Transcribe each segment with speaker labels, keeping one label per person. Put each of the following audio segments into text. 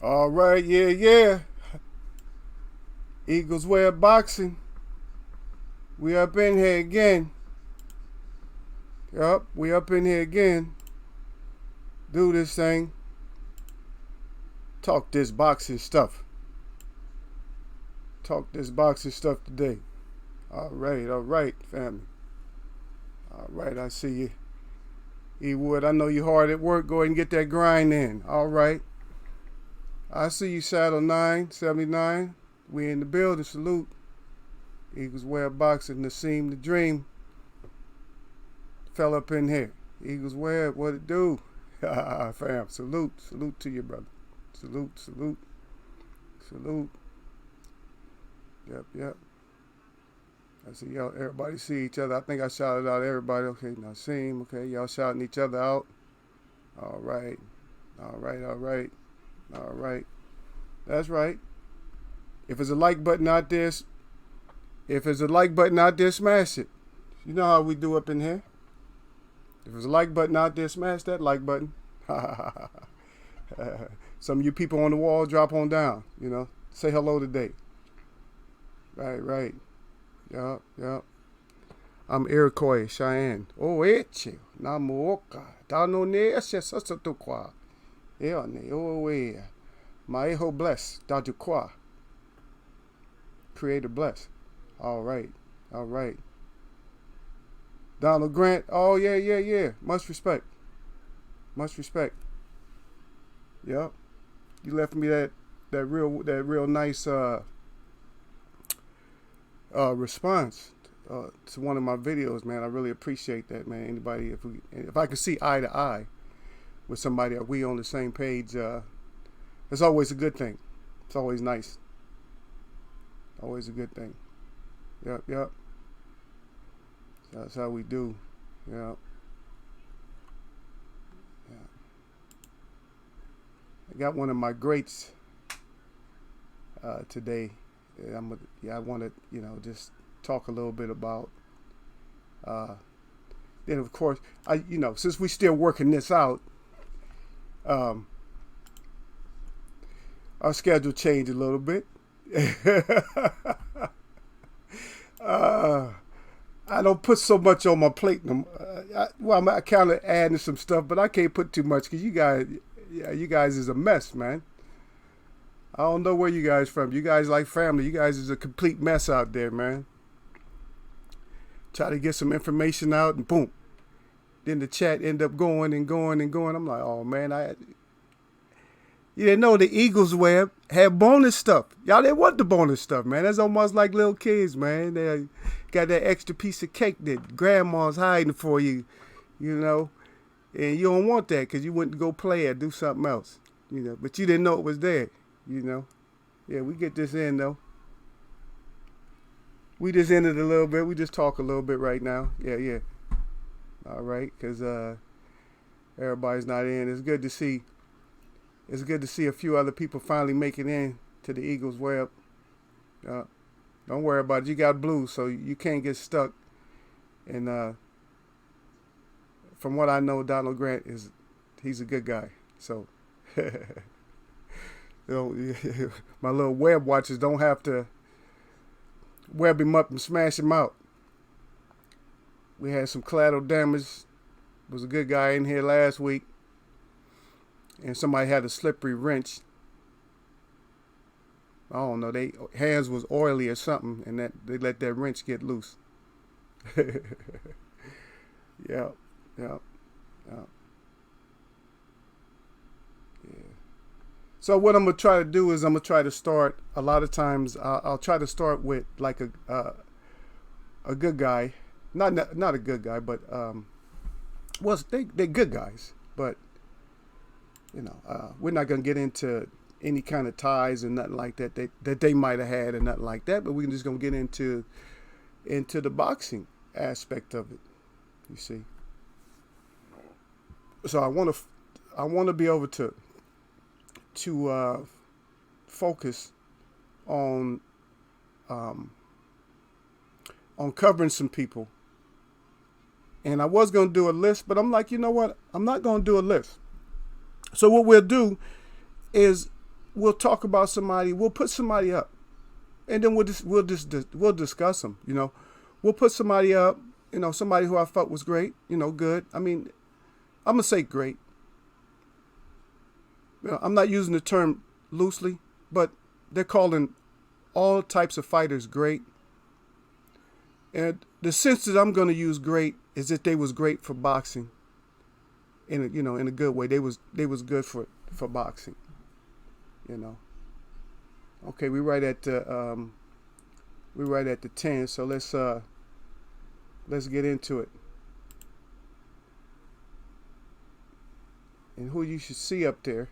Speaker 1: All right, yeah. Eagles Wear Boxing. We up in here again. Yup, we up in here again. Do this thing. Talk this boxing stuff. Talk this boxing stuff today. All right, family. All right, I see you. E Wood, I know you hard at work. Go ahead and get that grind in. All right. I see you, Shadow 979. We in the building. Salute. Eagles Wear Boxing, Nassim the Dream. Fell up in here. Eagles Wear, what it do? Fam, salute. Salute to you, brother. Salute. Yep. I see y'all, everybody see each other. I think I shouted out everybody. Okay, Nassim. Okay, y'all shouting each other out. All right. That's right. If there's a like button out there, smash it. You know how we do up in here. If there's a like button out there, smash that like button. Some of you people on the wall, drop on down. Say hello today. Right. Yup. I'm Iroquois, Cheyenne. Oh, eche. Namuoka. Dano ne eshe sasatukwa. Eone, oh, Maeho bless. Dajukwa. Creator bless. All right. Donald Grant. Oh, yeah. Much respect. Yep. You left me that real nice response to one of my videos, man. I really appreciate that, man. Anybody, if I could see eye to eye with somebody, are we on the same page? It's always a good thing. It's always nice. Always a good thing. Yep. That's how we do. Yeah. I got one of my greats today. I want to, just talk a little bit about. Then of course, since we still working this out, our schedule changed a little bit. I don't put so much on my plate. I'm kind of adding some stuff, but I can't put too much because you guys is a mess, man. I don't know where you guys from. You guys like family. You guys is a complete mess out there, man. Try to get some information out and boom. Then the chat end up going. I'm like, oh man, you didn't know the Eagles Web had bonus stuff. Y'all didn't want the bonus stuff, man. That's almost like little kids, man. They got that extra piece of cake that grandma's hiding for you, and you don't want that because you wouldn't go play or do something else, but you didn't know it was there, Yeah, we get this in, though. We just ended a little bit. We just talk a little bit right now. Yeah. All right, because everybody's not in. It's good to see a few other people finally making in to the Eagles Web. Don't worry about it. You got blue, so you can't get stuck. And from what I know, Donald Grant he's a good guy. So, my little web watchers don't have to web him up and smash him out. We had some collateral damage. Was a good guy in here last week. And somebody had a slippery wrench. I don't know. They hands was oily or something, and that they let that wrench get loose. Yeah. So what I'm gonna try to do is I'm gonna try to start. A lot of times I'll try to start with like a good guy, not a good guy, but they're good guys, but we're not gonna get into any kind of ties and nothing like that that they might have had and nothing like that. But we're just gonna get into the boxing aspect of it. You see. So I want to be able to focus on covering some people. And I was going to do a list, but I'm like, you know what? I'm not going to do a list. So what we'll do is we'll talk about somebody. We'll put somebody up, and then we'll discuss them. We'll put somebody up. Somebody who I felt was great. Good. I mean, I'm gonna say great. I'm not using the term loosely, but they're calling all types of fighters great. And the sense that I'm going to use great is that they was great for boxing. In a good way. They was good for boxing. Okay, we're right at the 10. So let's get into it. And who you should see up there,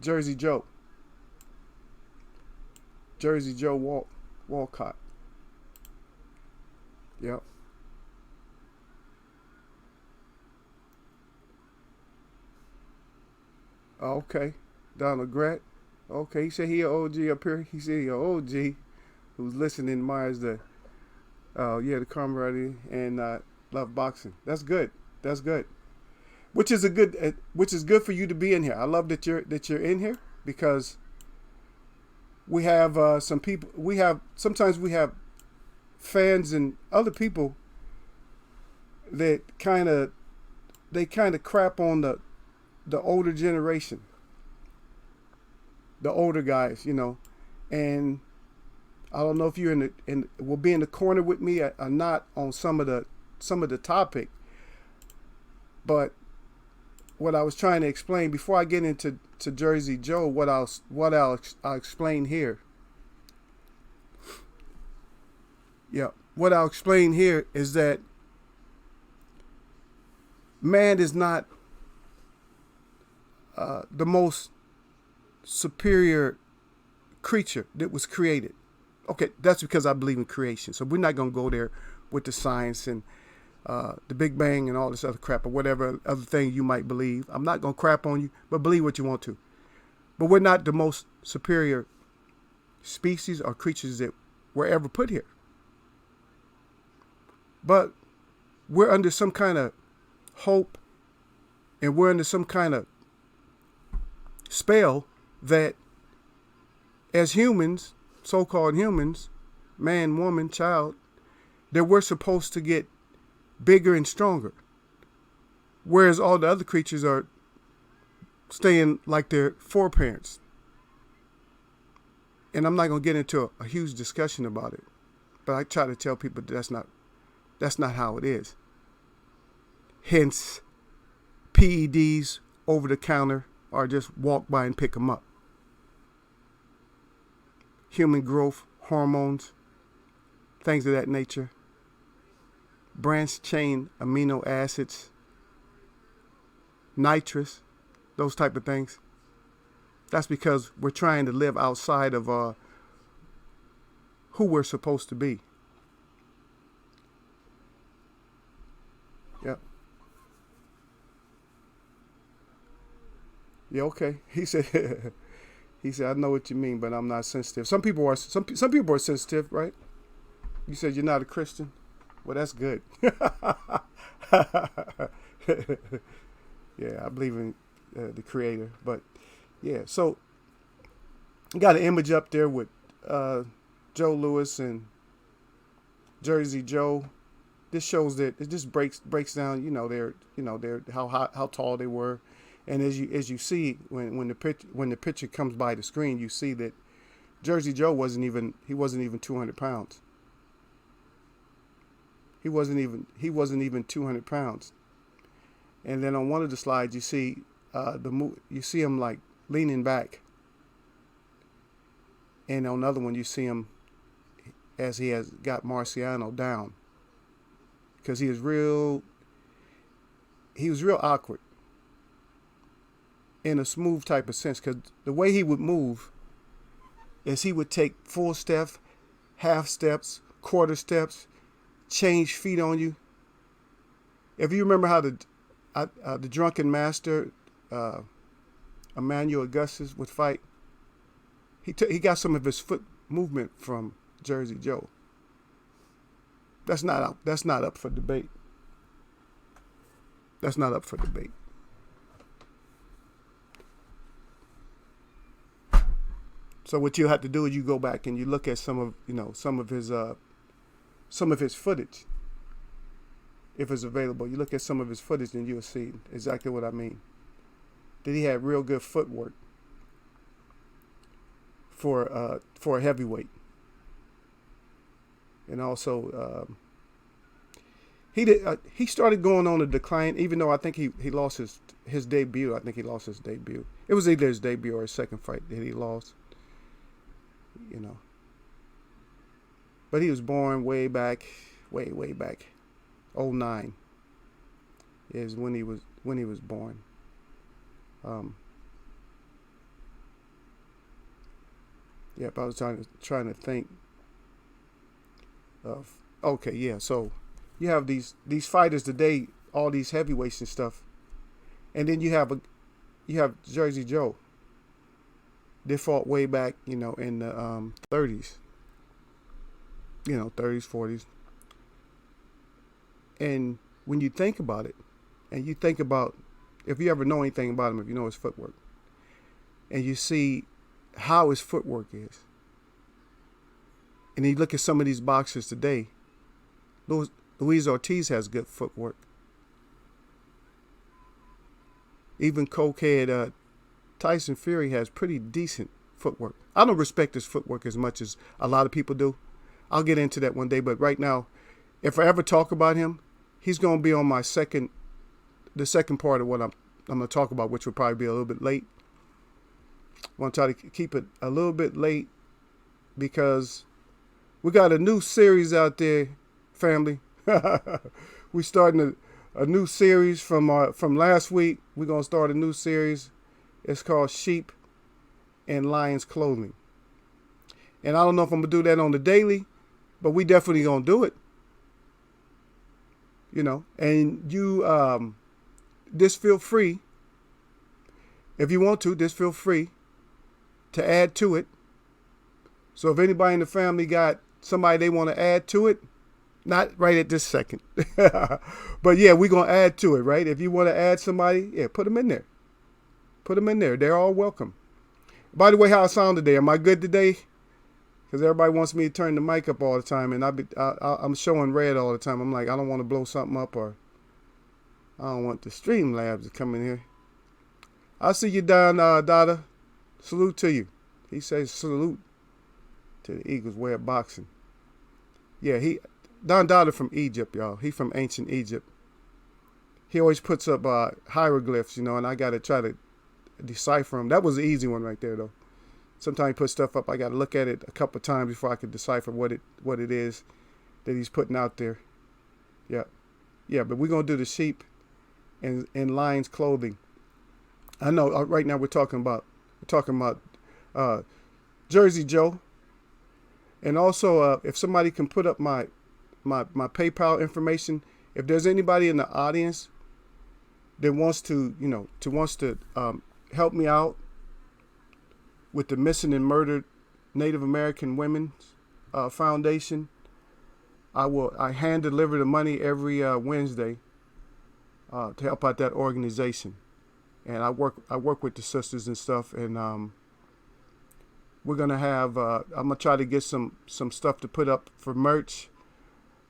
Speaker 1: Jersey Joe. Jersey Joe Walcott. Yep. Okay. Donald Grant. Okay, he said he an OG up here. He said he an OG who's listening, admires the camaraderie and love boxing. That's good. That's good. Which is good for you to be in here. I love that you're in here because we have some people. Sometimes we have fans and other people that kind of crap on the older generation, the older guys, and I don't know if you're will be in the corner with me or not on some of the topic, but what I was trying to explain before I get into Jersey Joe, what I'll explain here. Yeah, what I'll explain here is that man is not the most superior creature that was created. Okay, that's because I believe in creation. So we're not going to go there with the science and the Big Bang and all this other crap or whatever other thing you might believe. I'm not going to crap on you, but believe what you want to. But we're not the most superior species or creatures that were ever put here. But we're under some kind of hope and we're under some kind of spell that as humans, so-called humans, man, woman, child, that we're supposed to get bigger and stronger. Whereas all the other creatures are staying like their foreparents. And I'm not going to get into a huge discussion about it. But I try to tell people that's not how it is. Hence, PEDs over the counter or just walk by and pick them up. Human growth, hormones, things of that nature. Branched chain amino acids, nitrous, those type of things. That's because we're trying to live outside of who we're supposed to be. Yep. Yeah, okay. He said I know what you mean, but I'm not sensitive. Some people are sensitive, right? You said you're not a Christian. Well, that's good. Yeah, I believe in the Creator, but yeah. So, got an image up there with Joe Louis and Jersey Joe. This shows that it just breaks down. Their how tall they were, and as you see when the picture comes by the screen, you see that Jersey Joe wasn't even 200 pounds. He wasn't even 200 pounds. And then on one of the slides, you see you see him like leaning back. And on another one, you see him as he has got Marciano down, because he was real awkward in a smooth type of sense. Because the way he would move is he would take full steps, half steps, quarter steps, change feet on you. If you remember how the drunken master, Emmanuel Augustus, would fight, he got some of his foot movement from Jersey Joe. That's not up for debate. That's not up for debate. So what you have to do is you go back and you look at some of his footage, if it's available. You look at some of his footage and you'll see exactly what I mean. That he had real good footwork for a heavyweight, and also he started going on a decline. Even though I think he lost his debut. I think he lost his debut. It was either his debut or his second fight that he lost. You know, but he was born way back. '09 is when he was born. Yep, I was trying to think of. Okay, yeah. So you have these fighters today, all these heavyweights and stuff, and then you have Jersey Joe. They fought way back, in the 30s, 30s, 40s. And when you think about it, and you think about, if you ever know anything about him, if you know his footwork, and you see how his footwork is, and you look at some of these boxers today, Luis Ortiz has good footwork. Even cokehead Tyson Fury has pretty decent footwork. I don't respect his footwork as much as a lot of people do. I'll get into that one day, but right now, if I ever talk about him, he's going to be on the second part of what I'm going to talk about, which will probably be a little bit late. I want to try to keep it a little bit late because we got a new series out there, family. We're starting a new series from last week. We're going to start a new series. It's called Sheep and Lions Clothing. And I don't know if I'm going to do that on the daily, but we definitely going to do it. And you just feel free, if you want to, just feel free to add to it. So if anybody in the family got somebody they want to add to it, not right at this second, but yeah, we're going to add to it, right? If you want to add somebody, yeah, put them in there. Put them in there. They're all welcome. By the way, how I sound today? Am I good today? Because everybody wants me to turn the mic up all the time, and I'm showing red all the time. I'm like, I don't want to blow something up, or I don't want the Streamlabs to come in here. I see you down, Dada. Salute to you. He says salute to the Eagles Way of Boxing. Yeah, Don Dada from Egypt, y'all. He from ancient Egypt. He always puts up hieroglyphs, and I got to try to decipher them. That was the easy one right there, though. Sometimes he puts stuff up, I got to look at it a couple of times before I could decipher what it is that he's putting out there. Yeah, but we're going to do the sheep and lions clothing. I know right now we're talking about Jersey Joe. And also, if somebody can put up my PayPal information, if there's anybody in the audience that wants to help me out with the Missing and Murdered Native American Women's Foundation, I hand deliver the money every Wednesday to help out that organization, and I work with the sisters and stuff, and we're gonna have I'm gonna try to get some stuff to put up for merch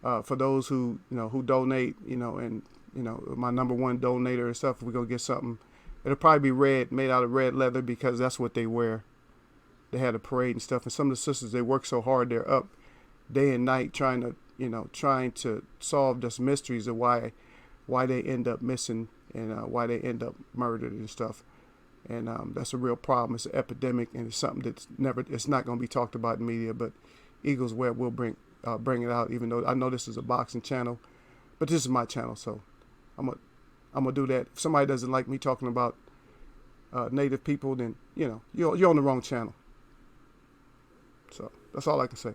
Speaker 1: for those who donate, and my number one donator and stuff. We're gonna get something. It'll probably be made out of red leather because that's what they wear. They had a parade and stuff, and some of the sisters, they work so hard, they're up day and night trying to solve this mysteries of why they end up missing and why they end up murdered and stuff. And that's a real problem. It's an epidemic, and it's something it's not going to be talked about in media, but Eagles Web will bring it out, even though I know this is a boxing channel, but this is my channel, so I'm gonna do that. If somebody doesn't like me talking about Native people, then you're on the wrong channel. So that's all I can say.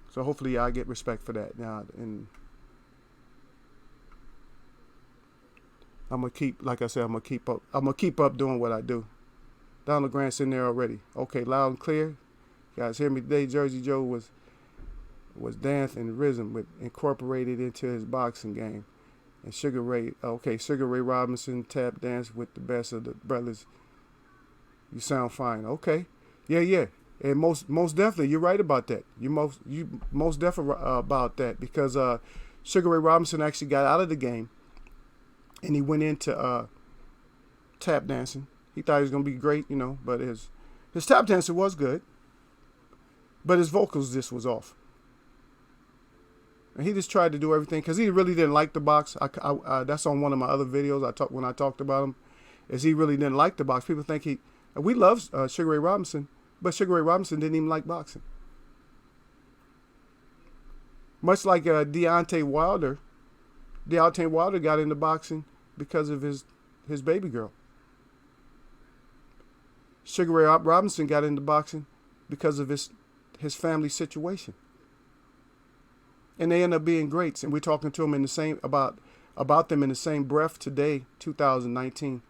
Speaker 1: So hopefully I get respect for that now, and I'm gonna keep, like I said, I'm gonna keep up doing what I do. Donald Grant's in there already. Okay, loud and clear. You guys hear me today? Jersey Joe was dance and rhythm incorporated into his boxing game. And Sugar Ray Robinson tap dance with the best of the brothers. You sound fine. Okay. Yeah, yeah. And most definitely, you're right about that. You most definitely about that because Sugar Ray Robinson actually got out of the game and he went into tap dancing. He thought he was gonna be great, but his tap dancing was good, but his vocals just was off. And he just tried to do everything because he really didn't like the box. That's on one of my other videos. When I talked about him, is he really didn't like the box. People think we love Sugar Ray Robinson, but Sugar Ray Robinson didn't even like boxing. Much like Deontay Wilder. Deontay Wilder got into boxing because of his baby girl. Sugar Ray Robinson got into boxing because of his family situation. And they end up being greats. And we're talking to them in the same about them in the same breath today, 2019.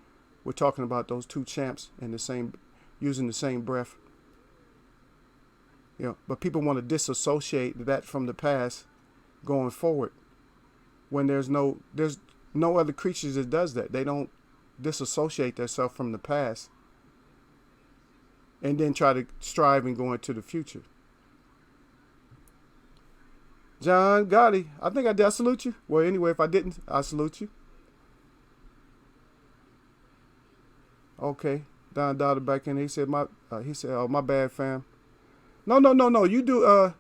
Speaker 1: We're talking about those two champs in the same, using the same breath. But people want to disassociate that from the past going forward. When there's no other creatures that does that. They don't disassociate themselves from the past and then try to strive and go into the future. John Gotti, I think I did. I salute you. Well, anyway, if I didn't, I salute you. Okay, Don Dada back in. He said oh, my bad, fam. No. You do.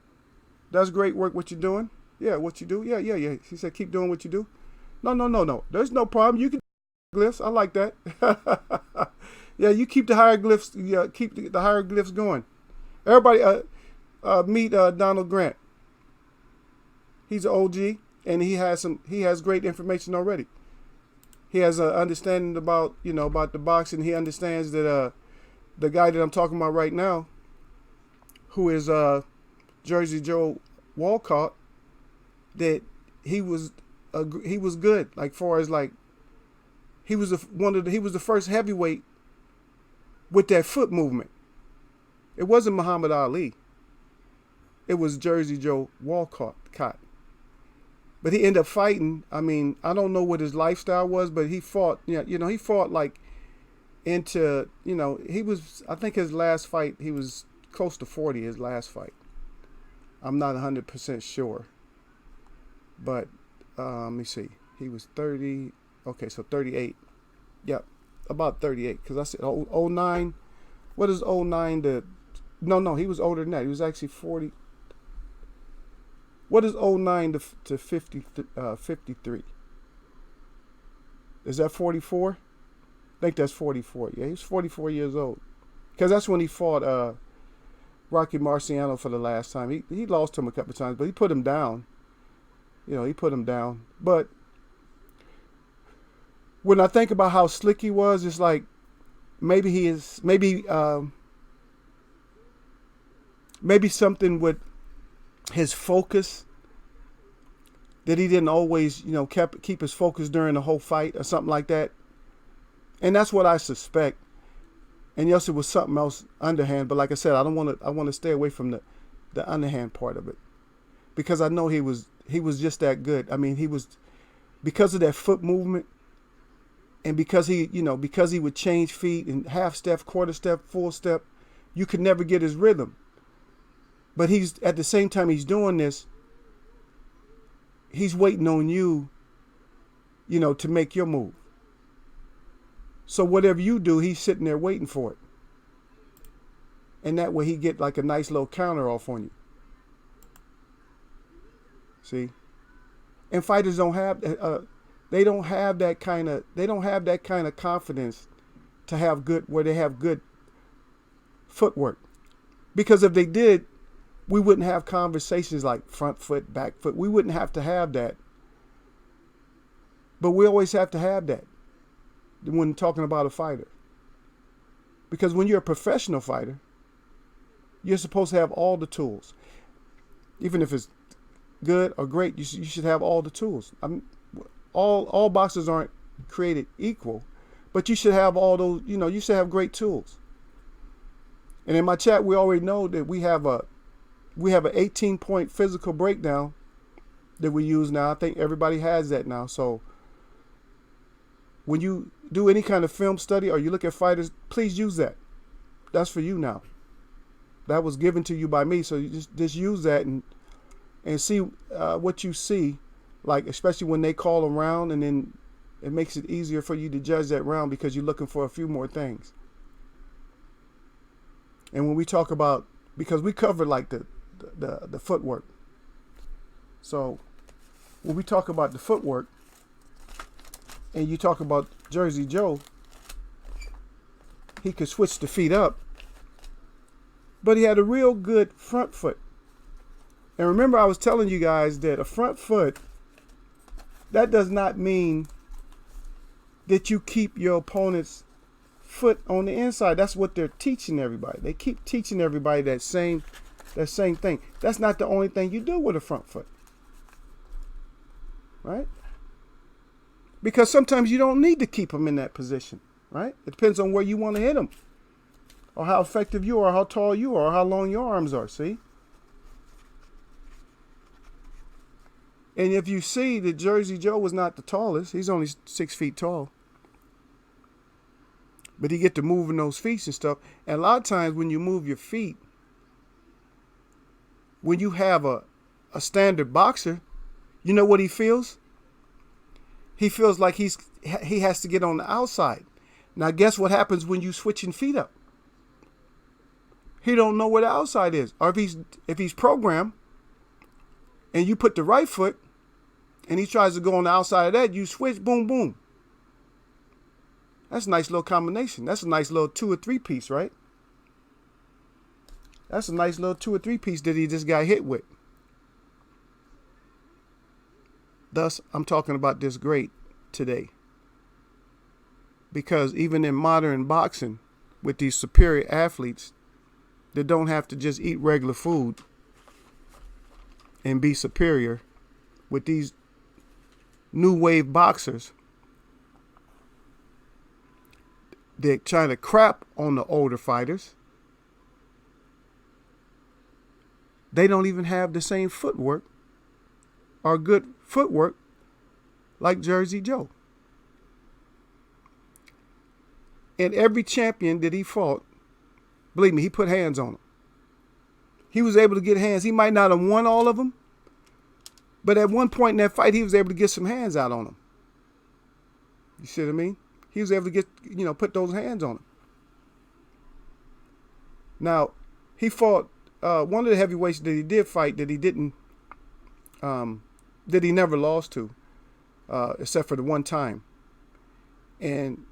Speaker 1: That's great work. What you're doing. Yeah, what you do. Yeah. He said, keep doing what you do. No. There's no problem. You can glyphs. I like that. Yeah, you keep the hieroglyphs. Yeah, keep the hieroglyphs going. Everybody, meet Donald Grant. He's an OG, and he has great information already. He has an understanding about the boxing. He understands that the guy that I'm talking about right now, who is Jersey Joe Walcott, that he was good. Like far as like he was the first heavyweight with that foot movement. It wasn't Muhammad Ali. It was Jersey Joe Walcott. But he ended up fighting. I mean, I don't know what his lifestyle was, but he fought. He fought like into. He was. I think his last fight, he was close to 40. His last fight. I'm not 100% sure. But let me see. He was 30. Okay, so 38. Yep, about 38. Because I said 09. What is 09 to? No, he was older than that. He was actually 40. What is 09 to 53? Is that 44? I think that's 44. Yeah, he's 44 years old. Because that's when he fought Rocky Marciano for the last time. He lost to him a couple of times, but he put him down. He put him down. But when I think about how slick he was, it's like maybe something with his focus, that he didn't always, keep his focus during the whole fight or something like that. And that's what I suspect. And yes, it was something else underhand, but like I said, I want to stay away from the underhand part of it, because I know he was just that good. I mean, he was, because of that foot movement, and because he would change feet and half step, quarter step, full step, you could never get his rhythm. But he's, at the same time he's doing this, he's waiting on you, to make your move. So whatever you do, he's sitting there waiting for it. And that way he get like a nice little counter off on you. See? And fighters don't have they don't have that kind of confidence to have good footwork. Because if they did, we wouldn't have conversations like front foot, back foot. We wouldn't have to have that. But we always have to have that when talking about a fighter. Because when you're a professional fighter, you're supposed to have all the tools. Even if it's good or great, you should have all the tools. All boxers aren't created equal, but you should have all those, you should have great tools. And in my chat, we already know that we have an 18-point physical breakdown that we use now. I think everybody has that now. So when you do any kind of film study or you look at fighters, please use that. That's for you now. That was given to you by me. So you just use that and see what you see, like especially when they call around, and then it makes it easier for you to judge that round because you're looking for a few more things. And when we talk about, because we covered like the footwork. So when we talk about the footwork and you talk about Jersey Joe, he could switch the feet up, but he had a real good front foot. And remember, I was telling you guys that a front foot, that does not mean that you keep your opponent's foot on the inside. That's what they're teaching everybody. They keep teaching everybody that same thing. That's not the only thing you do with a front foot, right? Because sometimes you don't need to keep them in that position, right? It depends on where you want to hit them, or how effective you are, how tall you are, or how long your arms are. See? And if you see that Jersey Joe was not the tallest, he's only 6 feet tall. But he get to moving those feet and stuff. And a lot of times when you move your feet, when you have a standard boxer, you know what he feels? He feels like he has to get on the outside. Now guess what happens when you switching feet up? He don't know where the outside is. Or if he's programmed and you put the right foot and he tries to go on the outside of that, you switch, boom, boom. That's a nice little combination. That's a nice little 2 or 3 piece, right? That's a nice little 2 or 3 piece that he just got hit with. Thus, I'm talking about this great today. Because even in modern boxing, with these superior athletes that don't have to just eat regular food and be superior, with these new wave boxers, they're trying to crap on the older fighters. They don't even have the same footwork or good footwork like Jersey Joe. And every champion that he fought, believe me, he put hands on them. He was able to get hands. He might not have won all of them, but at one point in that fight, he was able to get some hands out on them. You see what I mean? He was able to get, put those hands on him. Now, he fought one of the heavyweights that he did fight that he didn't, that he never lost to, except for the one time. And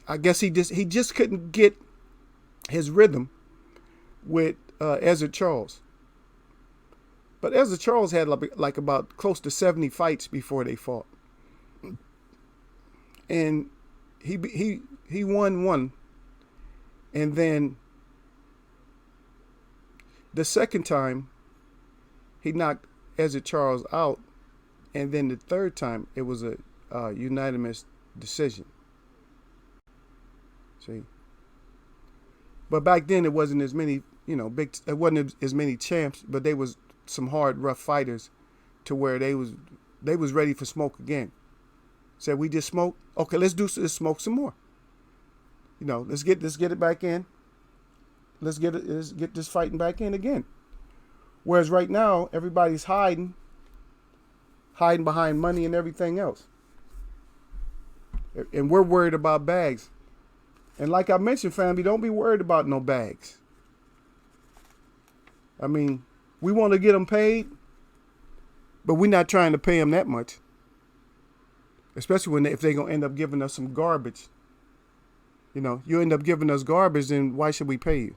Speaker 1: I guess he just couldn't get his rhythm with Ezzard Charles. But Ezzard Charles had like about close to 70 fights before they fought. And he won one, and then the second time he knocked Ezzard Charles out, and then the third time it was a unanimous decision. See, but back then it wasn't as many, it wasn't as many champs, but they was some hard, rough fighters, to where they was ready for smoke again. Said, we just smoked. Okay, let's smoke some more. Let's get it back in. Let's get this fighting back in again. Whereas right now, everybody's hiding behind money and everything else. And we're worried about bags. And like I mentioned, family, don't be worried about no bags. I mean, we want to get them paid, but we're not trying to pay them that much. Especially if they're going to end up giving us some garbage. You end up giving us garbage, then why should we pay you?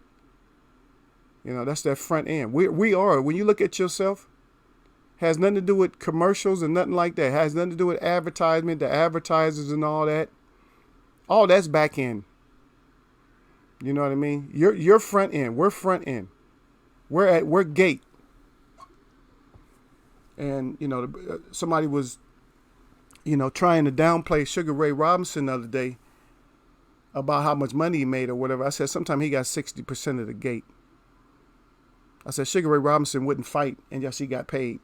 Speaker 1: That's that front end. We are, when you look at yourself, has nothing to do with commercials and nothing like that. Has nothing to do with advertisement, the advertisers and all that. All that's back end. You know what I mean? You're front end. We're front end. We're gate. And, somebody was, trying to downplay Sugar Ray Robinson the other day about how much money he made or whatever. I said, sometimes he got 60% of the gate. I said, Sugar Ray Robinson wouldn't fight, and yes, he got paid.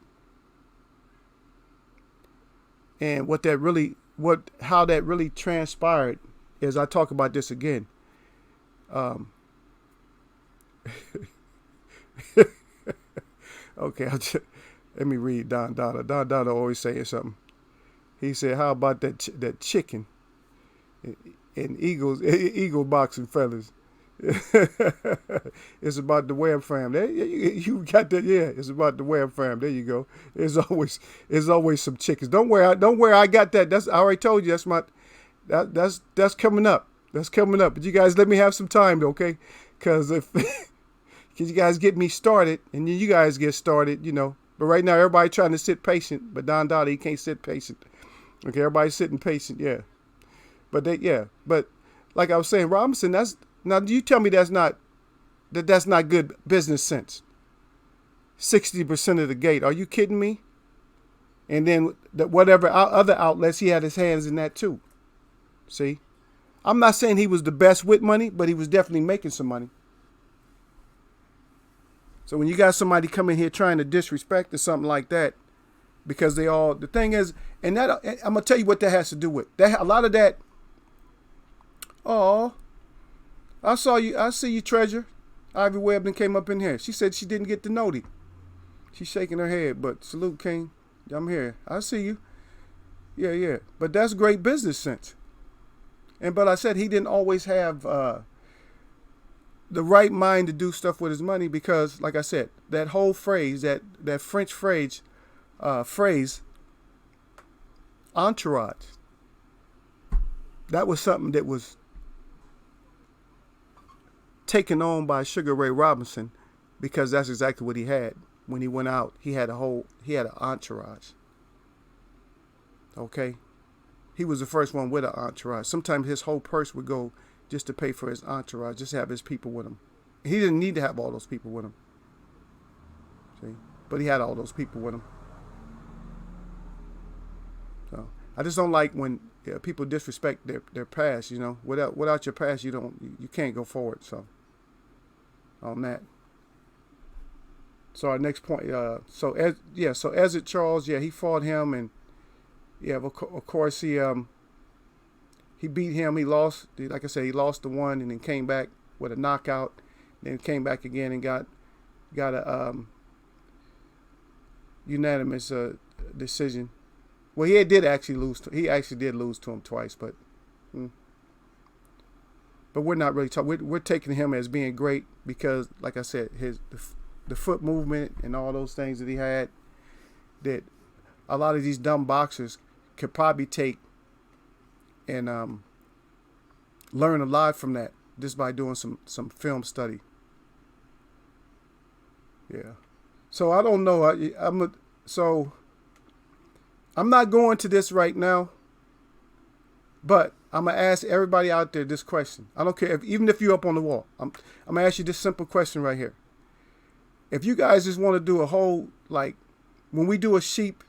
Speaker 1: And how that really transpired is, I talk about this again. Okay, let me read Don Dada. Don Dada always saying something. He said, "How about that chicken and eagle boxing feathers?" It's about the Webb fam. There, you got that? Yeah, it's about the Webb fam. There you go. There's always some chickens. Don't worry. I got that. I already told you. That's coming up. That's coming up. But you guys let me have some time, okay? Because if you guys get me started, and then you guys get started, But right now, everybody trying to sit patient. But Don Dada, he can't sit patient. Okay, everybody's sitting patient, yeah. But like I was saying, Robinson, now you tell me that's not good business sense. 60% of the gate. Are you kidding me? And then whatever other outlets, he had his hands in that too. See? I'm not saying he was the best with money, but he was definitely making some money. So when you got somebody come in here trying to disrespect or something like that, because the thing is, and that I'm gonna tell you what that has to do with. That a lot of that. Oh, I see you, Treasure. Ivy Webb came up in here. She said she didn't get the noti. She's shaking her head, but salute, King. I'm here. I see you. Yeah. But that's great business sense. But I said he didn't always have the right mind to do stuff with his money because, like I said, that whole phrase, that French phrase, entourage. That was something that was taken on by Sugar Ray Robinson because that's exactly what he had when he went out. He had an entourage. Okay, he was the first one with an entourage. Sometimes his whole purse would go just to pay for his entourage, just have his people with him. He didn't need to have all those people with him. See, but he had all those people with him. So I just don't like when people disrespect their past. Without your past, you can't go forward. So on that. So our next point. So Ezzard Charles, he fought him, and of course he beat him. He lost. Like I said, he lost the one, and then came back with a knockout. Then came back again and got a unanimous decision. Well, he did actually lose. He actually did lose to him twice, but we're not really talking. We're taking him as being great because, like I said, the foot movement and all those things that he had, that a lot of these dumb boxers could probably take and learn a lot from that just by doing some film study. Yeah. So I don't know. I'm not going to this right now, but I'm going to ask everybody out there this question. I don't care, even if you're up on the wall. I'm going to ask you this simple question right here. If you guys just want to do a whole, like, when we do a sheep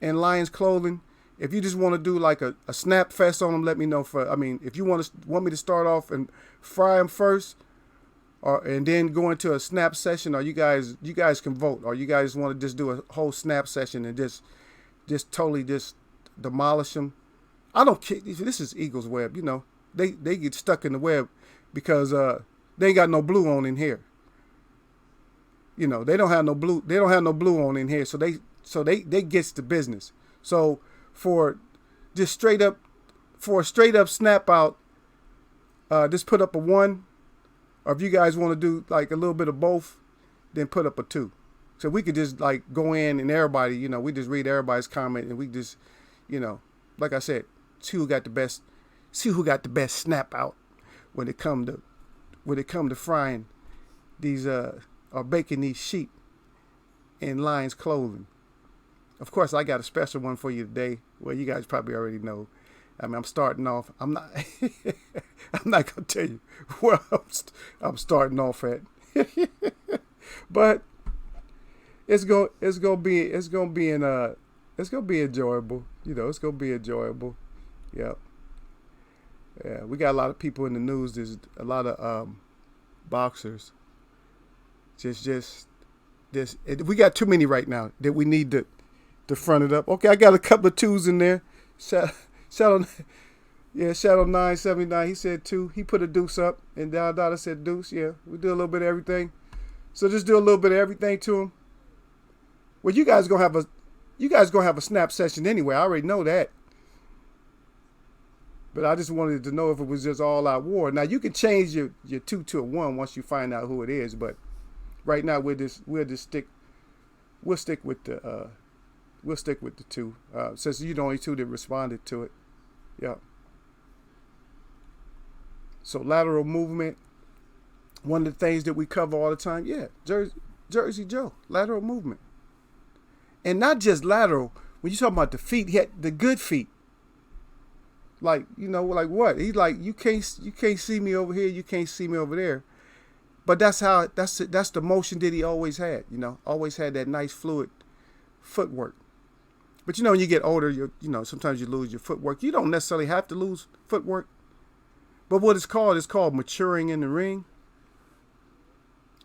Speaker 1: in lion's clothing, if you just want to do like a snap fest on them, let me know. If you want me to start off and fry them first, and then go into a snap session, or you guys can vote, or you guys want to just do a whole snap session and just totally just demolish them. I don't care. This is Eagles Web. They get stuck in the web because they ain't got no blue on in here. They don't have no blue. They don't have no blue on in here. So they gets the business. So for a straight up snap out, just put up a 1. Or if you guys want to do like a little bit of both, then put up a 2. So we could just like go in and everybody, we just read everybody's comment and we just, like I said, see who got the best snap out when it come to frying these or baking these sheep in lion's clothing. Of course, I got a special one for you today. Well, you guys probably already know. I'm starting off. I'm not gonna tell you where I'm starting off at, but it's gonna be enjoyable. It's gonna be enjoyable. Yep. Yeah, we got a lot of people in the news. There's a lot of boxers. We got too many right now that we need to front it up. Okay, I got a couple of 2s in there. Shadow 979. He said 2. He put a deuce up, and Dada said deuce. Yeah, we do a little bit of everything. So just do a little bit of everything to him. Well, you guys gonna have a snap session anyway. I already know that. But I just wanted to know if it was just all out war. Now you can change your 2 to a 1 once you find out who it is. But right now we'll stick with the 2 since you're the only 2 that responded to it. Yeah. So lateral movement, one of the things that we cover all the time. Yeah, Jersey Joe, lateral movement. And not just lateral. When you talk about the feet, he had the good feet. Like, like what? He's like, you can't see me over here, you can't see me over there. But that's the motion that he always had, always had that nice fluid footwork. But when you get older, sometimes you lose your footwork. You don't necessarily have to lose footwork. But what it's called maturing in the ring.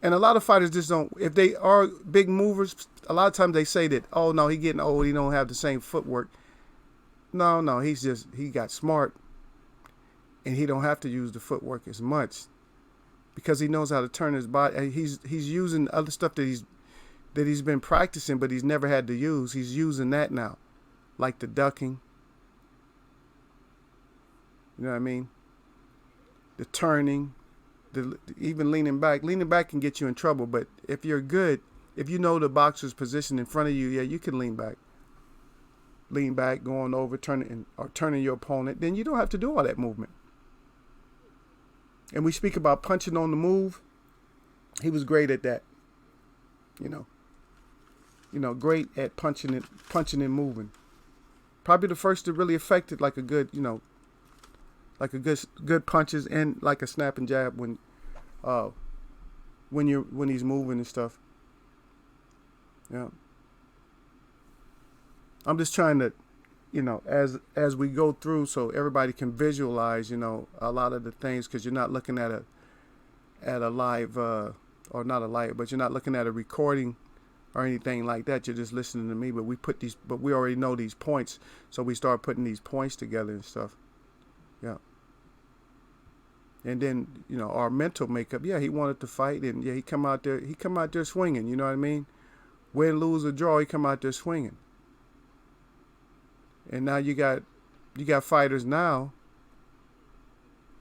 Speaker 1: And a lot of fighters just don't, if they are big movers, a lot of times they say that, oh no, he's getting old, he don't have the same footwork. No, he got smart and he don't have to use the footwork as much because he knows how to turn his body. He's using other stuff that he's been practicing, but he's never had to use. He's using that now, like the ducking. You know what I mean? The turning, even leaning back. Leaning back can get you in trouble, but if you're good, if you know the boxer's position in front of you, yeah, you can lean back. Lean back, going over, turning your opponent, then you don't have to do all that movement. And we speak about punching on the move. He was great at that. Great at punching and moving. Probably the first to really affect it like a good, like a good punches and like a snap and jab when he's moving and stuff. Yeah. I'm just trying to, as we go through, so everybody can visualize, a lot of the things, because you're not looking at a live, or not a live, but you're not looking at a recording or anything like that. You're just listening to me. But we already know these points, so we start putting these points together and stuff. Yeah. And then our mental makeup. Yeah, he wanted to fight, and yeah, he come out there swinging. You know what I mean? Win, lose, or draw, he come out there swinging. And now you got fighters now.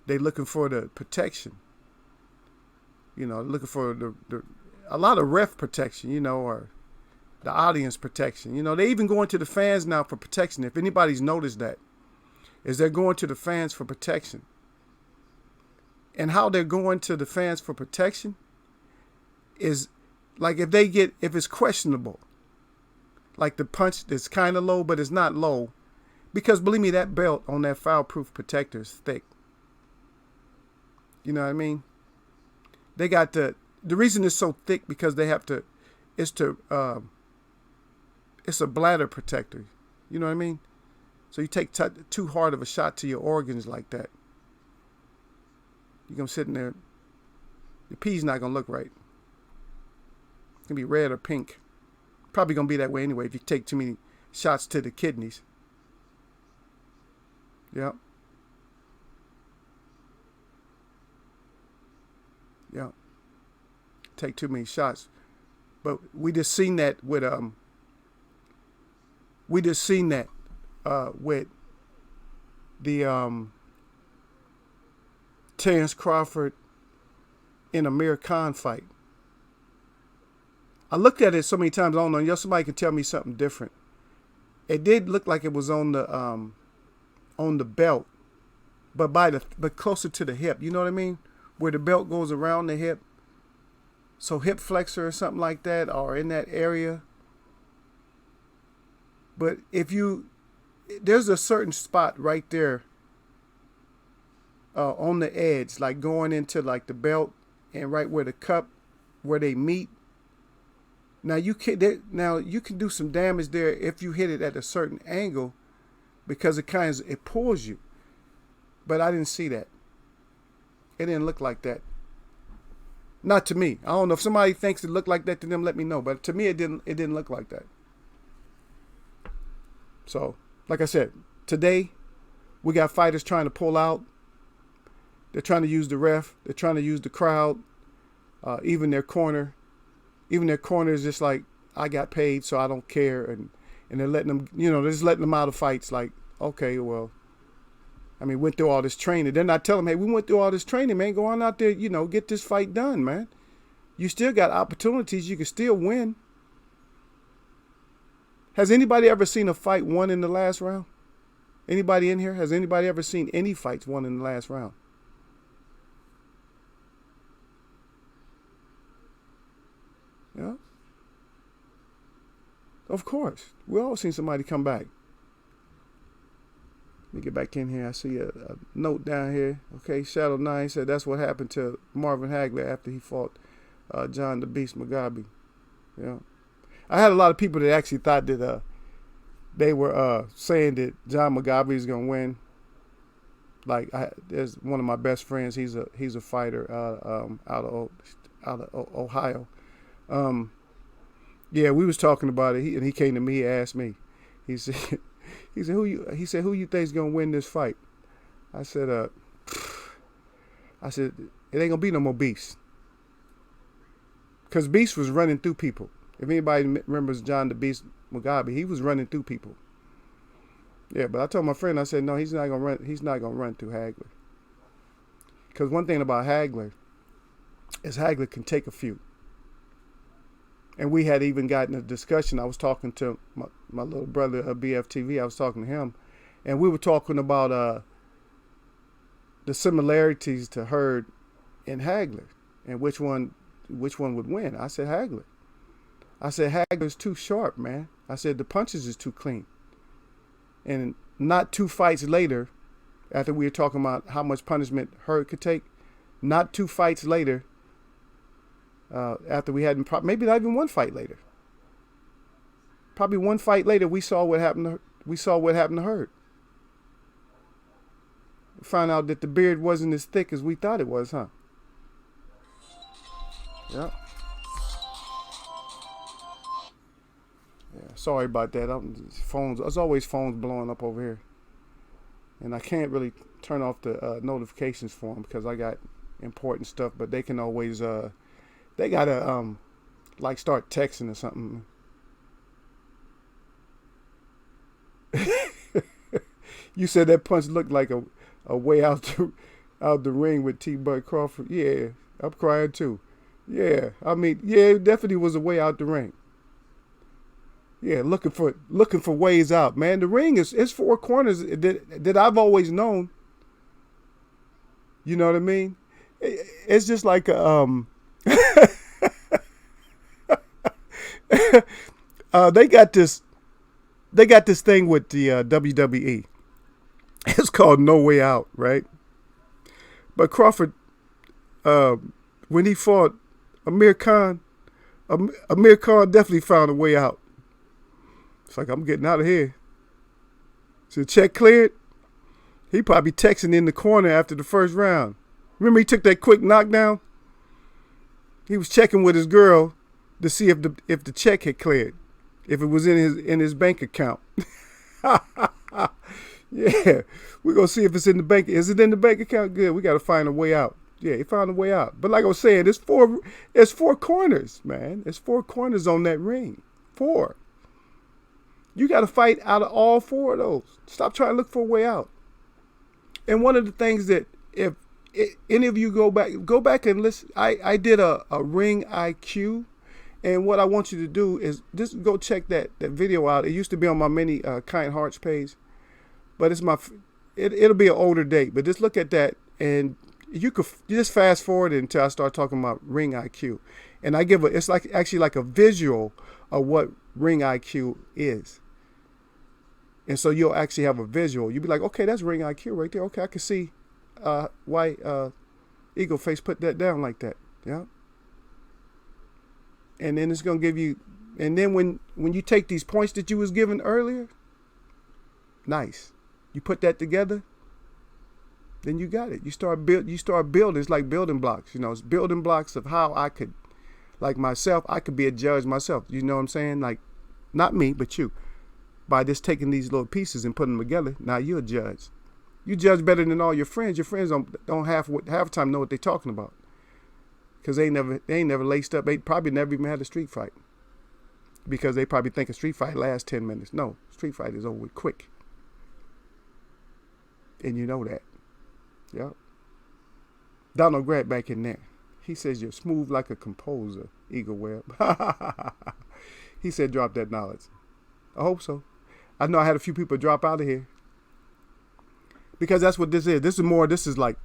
Speaker 1: They looking for the protection. Looking for a lot of ref protection, or the audience protection. They even going to the fans now for protection. If anybody's noticed that, is they're going to the fans for protection. And how they're going to the fans for protection is like if it's questionable. Like the punch that's kind of low, but it's not low. Because believe me, that belt on that foul-proof protector is thick. You know what I mean? They got the reason it's so thick because they have to, it's a bladder protector. You know what I mean? So you take too hard of a shot to your organs like that, you're going to sit in there, your pee's not going to look right. It's going to be red or pink. Probably going to be that way anyway if you take too many shots to the kidneys. Yeah. Yeah. Take too many shots. But we just seen that with the Terrence Crawford and Amir Khan fight. I looked at it so many times, I don't know, somebody can tell me something different. It did look like it was on the belt, but closer to the hip. You know what I mean? Where the belt goes around the hip. So hip flexor or something like that, or in that area. But there's a certain spot right there on the edge, like going into like the belt and right where the cup, where they meet. Now you can do some damage there if you hit it at a certain angle, because it pulls you. But I didn't see that. It didn't look like that. Not to me. I don't know if somebody thinks it looked like that to them. Let me know. But to me, it didn't look like that. So, like I said, today we got fighters trying to pull out. They're trying to use the ref. They're trying to use the crowd, even their corner, Even their corners, just like, I got paid, so I don't care, and they're letting them, they're just letting them out of fights. Like, okay, well, I mean, went through all this training. They're not telling them, hey, we went through all this training, man. Go on out there, get this fight done, man. You still got opportunities. You can still win. Has anybody ever seen a fight won in the last round? Anybody in here? Has anybody ever seen any fights won in the last round? Yeah. Of course. We all seen somebody come back. Let me get back in here. I see a note down here. Okay, Shadow 9 said that's what happened to Marvin Hagler after he fought John the Beast Mugabe. Yeah. I had a lot of people that actually thought that they were saying that John Mugabe is gonna win. Like, there's one of my best friends. He's a fighter out of Ohio. Yeah, we was talking about it. He came to me. He asked me. He said who you think's gonna win this fight? I said it ain't gonna be no more Beast. Because Beast was running through people. If anybody remembers John the Beast Mugabe, he was running through people. Yeah, but I told my friend, I said, no, he's not gonna run. He's not gonna run through Hagler. Because one thing about Hagler is Hagler can take a few. And we had even gotten a discussion. I was talking to my little brother at BFTV. I was talking to him, and we were talking about the similarities to Hurd and Hagler, and which one would win. I said Hagler. I said Hagler's too sharp, man. I said the punches is too clean. And not 2 fights later, after we were talking about how much punishment Hurd could take, not 2 fights later, after we had maybe not even 1 fight later, probably 1 fight later, we saw what happened to Hurd. We found out that the beard wasn't as thick as we thought it was, huh? Yeah. Yeah. Sorry about that. There's always phones blowing up over here, and I can't really turn off the notifications for them because I got important stuff. But they can always they gotta like start texting or something. You said that punch looked like a way out the ring with T. Bud Crawford. Yeah, I'm crying too. Yeah, I mean, yeah, it definitely was a way out the ring. Yeah, looking for ways out, man. The ring is 4 corners that I've always known. You know what I mean? It's just like they got this thing with the WWE. It's called No Way Out, right? But Crawford, when he fought Amir Khan, Amir Khan definitely found a way out. It's like, I'm getting out of here. So the check cleared. He probably texting in the corner after the first round. Remember he took that quick knockdown? He was checking with his girl to see if the check had cleared, if it was in his bank account. Yeah, we're gonna see if it's in the bank. Is it in the bank account? Good. We got to find a way out. Yeah, he found a way out. But like I was saying, it's four corners, man. It's 4 corners on that ring. 4. You got to fight out of all 4 of those. Stop trying to look for a way out. And one of the things that if any of you go back and listen, I did a ring IQ, and what I want you to do is just go check that video out. It used to be on my Many Kind Hearts page, but it'll be an older date. But just look at that, and you just fast forward until I start talking about ring IQ, and I give it's actually like a visual of what ring IQ is. And so you'll actually have a visual. You'll be like, okay, that's ring IQ right there. Okay, I can see why Eagle Face put that down like that. Yeah. And then it's going to give you, and then when you take these points that you was given earlier, nice. You put that together, then you got it. You start building. It's like building blocks. It's building blocks of how I could, like myself, I could be a judge myself. You know what I'm saying? Like, not me, but you. By just taking these little pieces and putting them together, now you're a judge. You judge better than all your friends. Your friends don't half the time know what they're talking about. because they ain't never laced up. They probably never even had a street fight, because they probably think a street fight lasts 10 minutes. No, street fight is over with quick. And you know that. Yep. Donald Grant back in there. He says you're smooth like a composer, Eagle Webb. He said drop that knowledge. I hope so. I know I had a few people drop out of here. Because that's what this is. This is like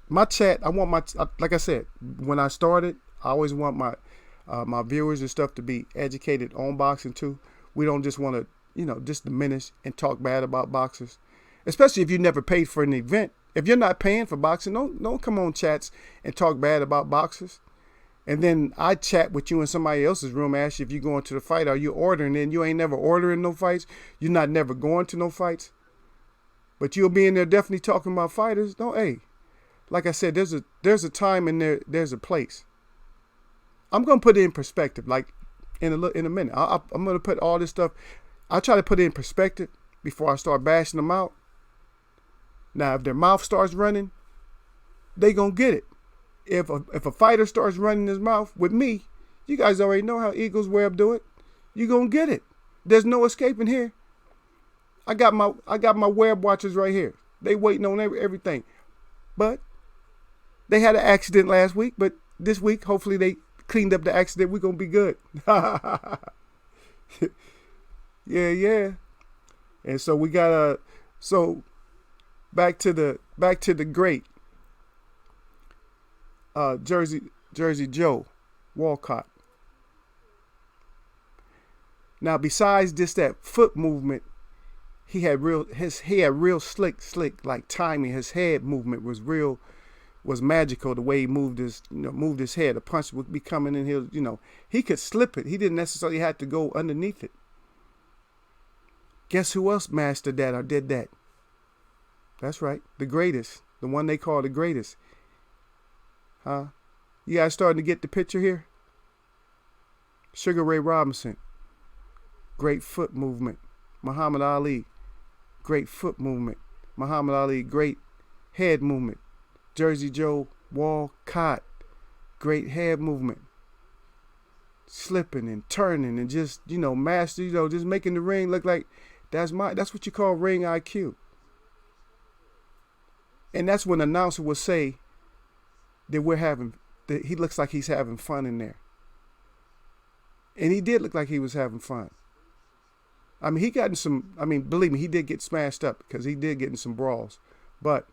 Speaker 1: my chat. I want like I said, when I started, I always want my viewers and stuff to be educated on boxing too. We don't just want to, just diminish and talk bad about boxers. Especially if you never paid for an event. If you're not paying for boxing, don't come on chats and talk bad about boxers. And then I chat with you in somebody else's room, ask you if you're going to the fight. Are you ordering? And you ain't never ordering no fights. You're not never going to no fights. But you'll be in there definitely talking about fighters. No, hey, like I said, there's a time in there. There's a place. I'm gonna put it in perspective. Like in a minute, I'm gonna put all this stuff. I try to put it in perspective before I start bashing them out. Now, if their mouth starts running, they gonna get it. If a fighter starts running his mouth with me, you guys already know how Eagles Webb do it. You gonna get it. There's no escaping here. I got my Webb watchers right here. They waiting on everything. But they had an accident last week. But this week, hopefully they cleaned up the accident. We're gonna be good. Yeah. And so we got back to the great Jersey Joe Walcott. Now, besides that foot movement, he had real slick like timing. His head movement was magical. The way he moved his head. A punch would be coming in here. He could slip it. He didn't necessarily have to go underneath it. Guess who else mastered that or did that? That's right, the greatest, the one they call the greatest. Huh? You guys starting to get the picture here? Sugar Ray Robinson, great foot movement. Muhammad Ali, great foot movement. Muhammad Ali, great head movement. Jersey Joe Walcott, great head movement. Slipping and turning and just, master, just making the ring look like that's what you call ring IQ. And that's when the announcer will say that that he looks like he's having fun in there. And he did look like he was having fun. I mean, believe me, he did get smashed up because he did get in some brawls. But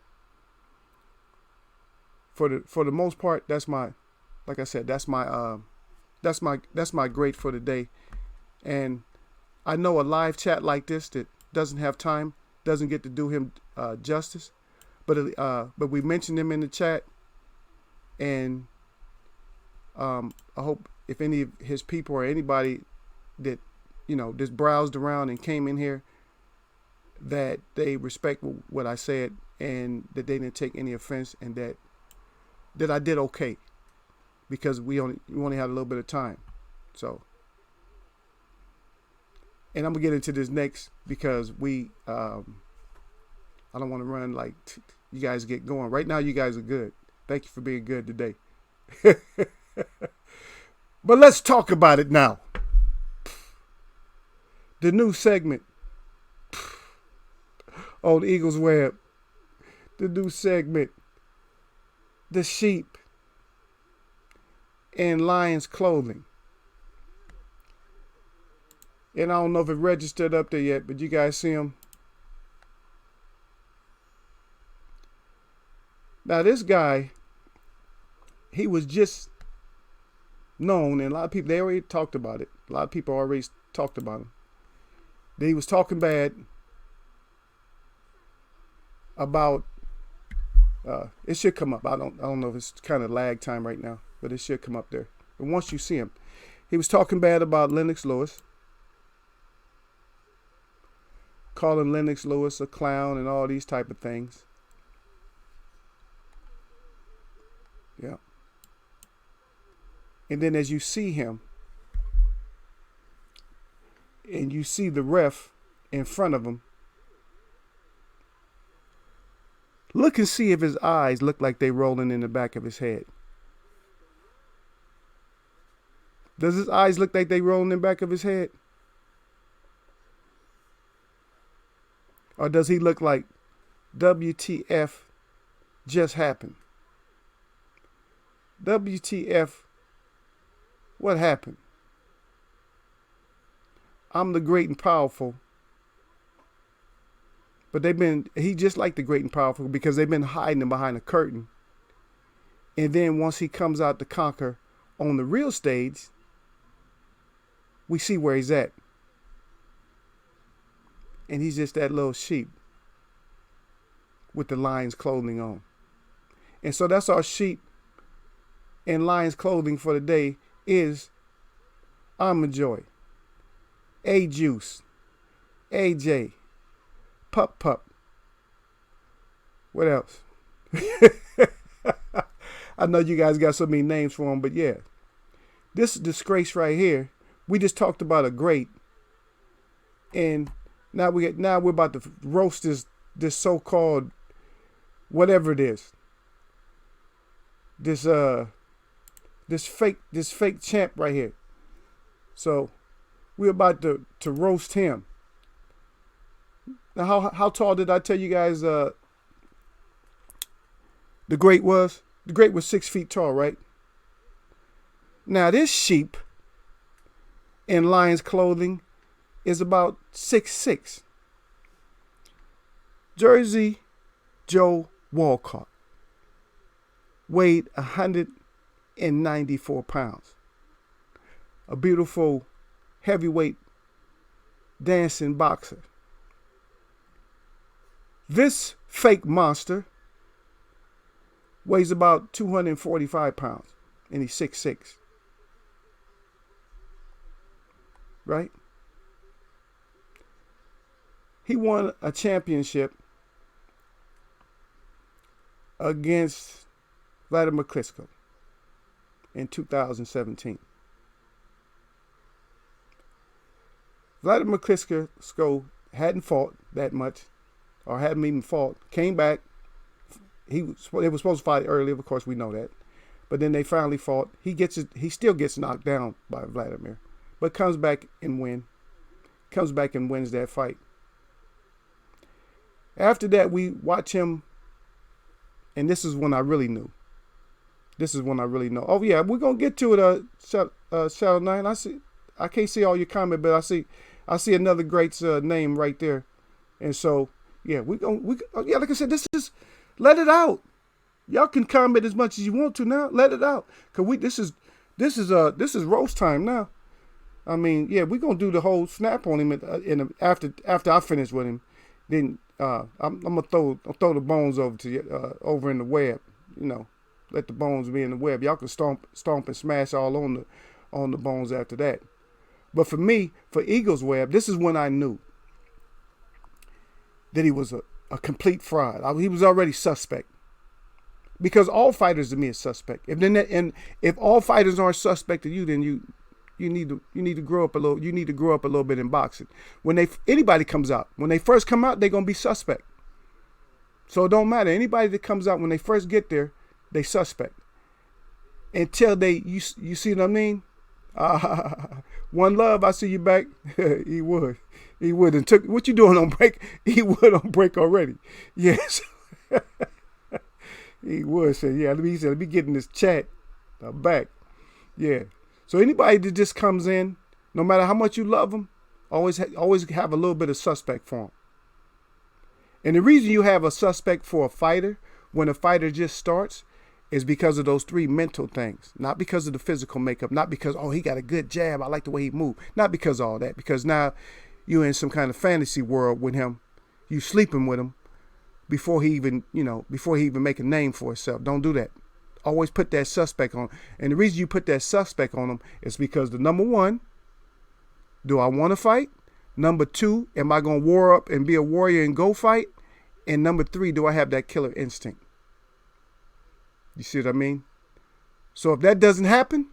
Speaker 1: for the most part, that's my great for the day. And I know a live chat like this that doesn't have time, doesn't get to do him justice. But we mentioned him in the chat, and I hope if any of his people or anybody that just browsed around and came in here, that they respect what I said and that they didn't take any offense, and that I did okay, because we only had a little bit of time. So, and I'm gonna get into this next because I don't want to run like you guys get going. Right now, you guys are good. Thank you for being good today. But let's talk about it now. The new segment on Eagles Webb. The new segment. The sheep in lion's clothing. And I don't know if it registered up there yet, but you guys see him? Now, this guy, he was just known, and a lot of people, they already talked about it. A lot of people already talked about him. That he was talking bad about, it should come up. I don't know if it's kind of lag time right now, but it should come up there. But once you see him, he was talking bad about Lennox Lewis, calling Lennox Lewis a clown and all these type of things. Yeah. And then as you see him, and you see the ref in front of him, look and see if his eyes look like they rolling in the back of his head. Does his eyes look like they roll in the back of his head? Or does he look like WTF just happened? WTF, what happened? I'm the great and powerful. But he just like the great and powerful because they've been hiding him behind a curtain. And then once he comes out to conquer on the real stage, we see where he's at. And he's just that little sheep with the lion's clothing on. And so that's our sheep in lion's clothing for the day is Almond Joy, A Juice, AJ, Pup. What else? I know you guys got so many names for him, but yeah. This disgrace right here, we just talked about a great. And now we're about to roast this so-called whatever it is. This fake champ right here. So we're about to roast him. Now how tall did I tell you guys the great was? The great was 6 feet tall, right? Now this sheep in lion's clothing is about 6'6". Jersey Joe Walcott weighed 194 pounds. A beautiful heavyweight dancing boxer. This fake monster weighs about 245 pounds and he's 6'6". Right? He won a championship against Vladimir Klitschko in 2017. Vladimir Klitschko hadn't fought that much, or hadn't even fought. Came back. They were supposed to fight earlier, of course we know that. But then they finally fought. He still gets knocked down by Vladimir, but comes back and wins that fight. After that, we watch him, and this is when I really knew. Oh yeah, we're gonna get to it. Shadow 9. I can't see all your comment, but I see another great's name right there, and so yeah, like I said, let it out. Y'all can comment as much as you want to now. Let it out, cause this is roast time now. I mean, yeah, we're gonna do the whole snap on him after I finish with him. Then I'm gonna throw the bones over to you, over in the web. You know, let the bones be in the web. Y'all can stomp and smash all on the bones after that. But for me, for Eagles Web, this is when I knew that he was a complete fraud. He was already suspect. Because all fighters to me is suspect. If all fighters aren't suspect to you, then you need to grow up a little. You need to grow up a little bit in boxing. When anybody comes out, when they first come out, they're gonna be suspect. So it don't matter. Anybody that comes out when they first get there, they suspect. Until you see what I mean? One Love, I see you back. He would. And took what you doing on break? He would on break already. Yes. He would say, yeah. Let me get in this chat back. Yeah. So anybody that just comes in, no matter how much you love them, always have a little bit of suspect for them. And the reason you have a suspect for a fighter when a fighter just starts is because of those three mental things. Not because of the physical makeup. Not because, he got a good jab. I like the way he moved. Not because of all that. Because now you're in some kind of fantasy world with him. You sleeping with him before he even make a name for himself. Don't do that. Always put that suspect on. And the reason you put that suspect on him is because the number one, do I want to fight? Number two, am I going to war up and be a warrior and go fight? And number three, do I have that killer instinct? You see what I mean? So if that doesn't happen,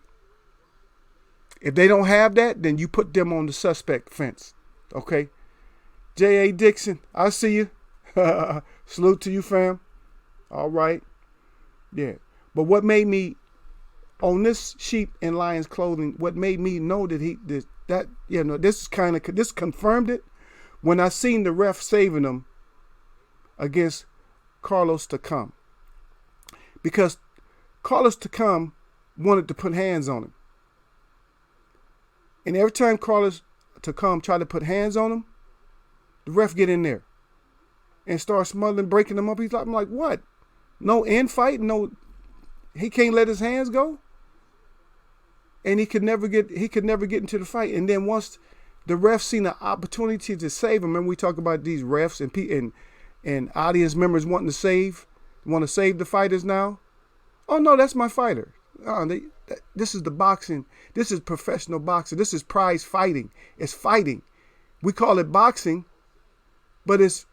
Speaker 1: if they don't have that, then you put them on the suspect fence. Okay? J.A. Dixon, I see you. Salute to you, fam. All right. Yeah. But what made me On this sheep in lion's clothing, what made me know that this confirmed it when I seen the ref saving him against Carlos Takam, because Carlos Takam wanted to put hands on him, and every time Carlos Takam tried to put hands on him, the ref get in there and start smothering, breaking him up. I'm like, what? No infight, no. He can't let his hands go, and he could never get into the fight. And then once the ref seen an opportunity to save him, and we talk about these refs and audience members want to save the fighters now. Oh no, that's my fighter. This is the boxing. This is professional boxing. This is prize fighting. It's fighting. We call it boxing, but it's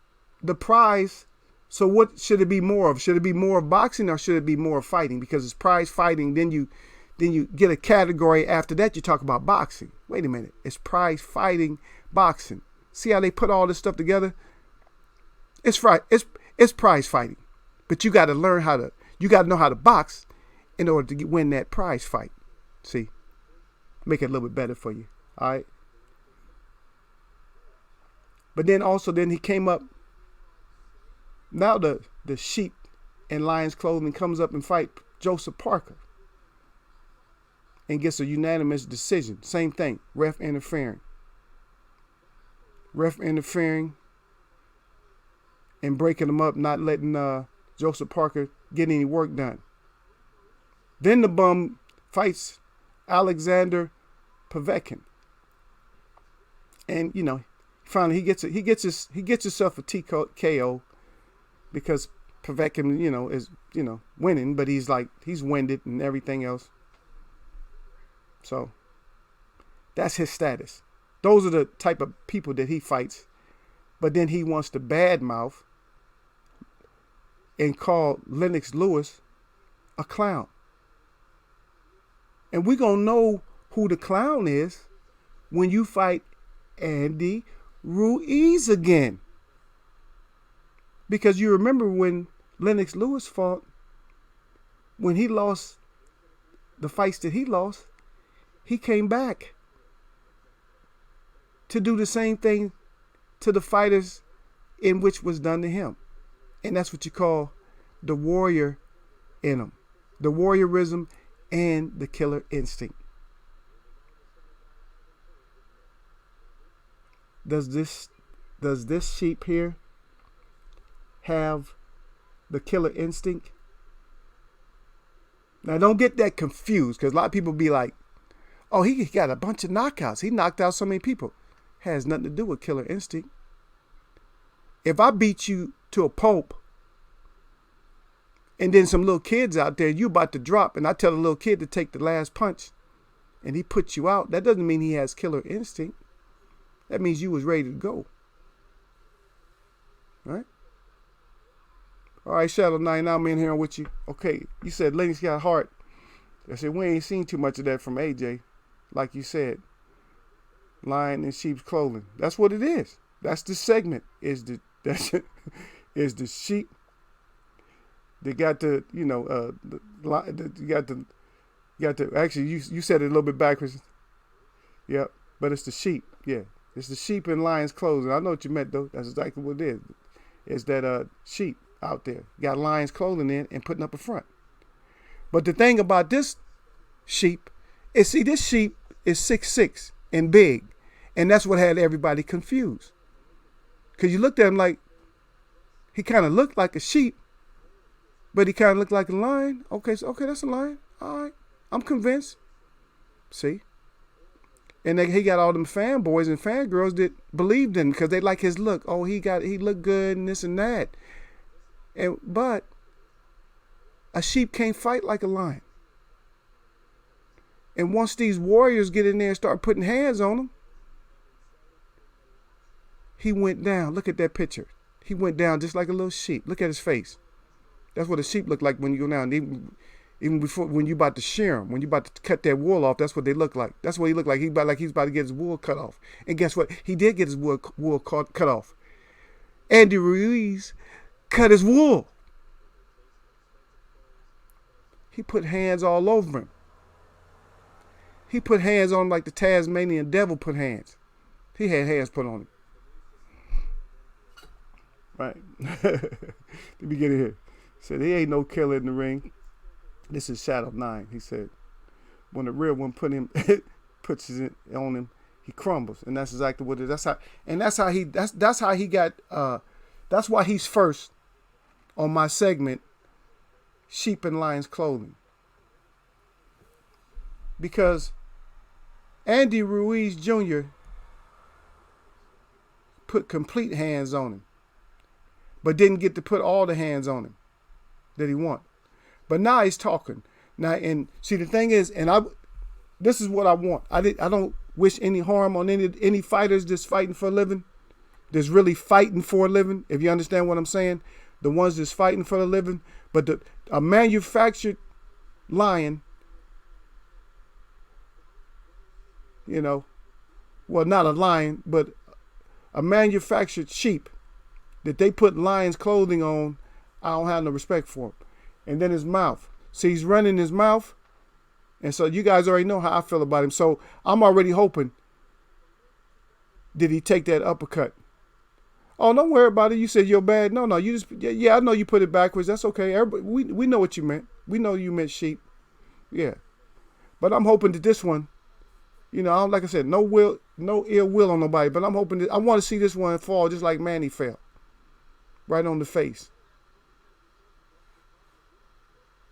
Speaker 1: the prize. So what should it be more of? Should it be more of boxing, or should it be more of fighting? Because it's prize fighting. Then you get a category after that. You talk about boxing. Wait a minute. It's prize fighting, boxing. See how they put all this stuff together? It's prize fighting, but you got to learn you got to know how to box in order to win that prize fight. See, make it a little bit better for you. All right. But then he came up. Now the sheep in lion's clothing comes up and fight Joseph Parker and gets a unanimous decision. Same thing, ref interfering and breaking him up, not letting Joseph Parker get any work done. Then the bum fights Alexander Povetkin, and finally he gets himself a TKO because Povetkin is winning, but he's winded and everything else. So that's his status. Those are the type of people that he fights. But then he wants to badmouth and call Lennox Lewis a clown. And we're going to know who the clown is when you fight Andy Ruiz again. Because you remember when Lennox Lewis fought, when he lost the fights that he lost, he came back to do the same thing to the fighters in which was done to him. And that's what you call the warrior in him. The warriorism and the killer instinct. Does this sheep here have the killer instinct? Now don't get that confused, because a lot of people be like, oh, he got a bunch of knockouts. He knocked out so many people. Has nothing to do with killer instinct. If I beat you to a pulp, and then some little kids out there, you about to drop, and I tell the little kid to take the last punch, and he puts you out, that doesn't mean he has killer instinct. That means you was ready to go. Right? All right, Shadow 9, I'm in here with you. Okay, you said Lennox got heart. I said, we ain't seen too much of that from AJ. Like you said, lion in sheep's clothing. That's what it is. That's the segment. Is the sheep. They got the actually you said it a little bit backwards. Yep, but it's the sheep. Yeah, it's the sheep in lion's clothing. I know what you meant though. That's exactly what it is. It's that sheep out there got lion's clothing in and putting up a front. But the thing about this sheep is, see, this sheep is 6'6" and big, and that's what had everybody confused. Because you looked at him like he kind of looked like a sheep, but he kind of looked like a lion. Okay, that's a lion. All right, I'm convinced. See? And he got all them fanboys and fangirls that believed in him because they like his look. Oh, he looked good and this and that. But a sheep can't fight like a lion. And once these warriors get in there and start putting hands on him, he went down. Look at that picture. He went down just like a little sheep. Look at his face. That's what a sheep look like when you go down. Even before, when you about to shear him, when you about to cut that wool off, that's what they look like. That's what he looked like. He's about to get his wool cut off. And guess what? He did get his wool cut off. Andy Ruiz cut his wool. He put hands all over him. He put hands on him like the Tasmanian devil put hands. He had hands put on him. Right. Let me get it here. He said, he ain't no killer in the ring. This is Shadow 9. He said, when the real one puts it on him, he crumbles. And that's exactly what it is. That's how he got, that's why he's first on my segment, Sheep and Lions Clothing. Because Andy Ruiz Jr. put complete hands on him, but didn't get to put all the hands on him that he wanted. But now he's talking. Now, and see, the thing is, this is what I want. I don't wish any harm on any fighters that's fighting for a living, that's really fighting for a living, if you understand what I'm saying. The ones that's fighting for a living. But a manufactured lion, you know, well, not a lion, but a manufactured sheep that they put lion's clothing on, I don't have no respect for him. And then his mouth. See, he's running his mouth. And so you guys already know how I feel about him. So I'm already hoping, did he take that uppercut? Oh, don't worry about it. You said you're bad. No, you just, yeah, I know you put it backwards. That's okay. Everybody, we know what you meant. We know you meant sheep. Yeah. But I'm hoping that this one, you know, like I said, no ill will on nobody. But I'm hoping that, I want to see this one fall just like Manny fell. Right on the face.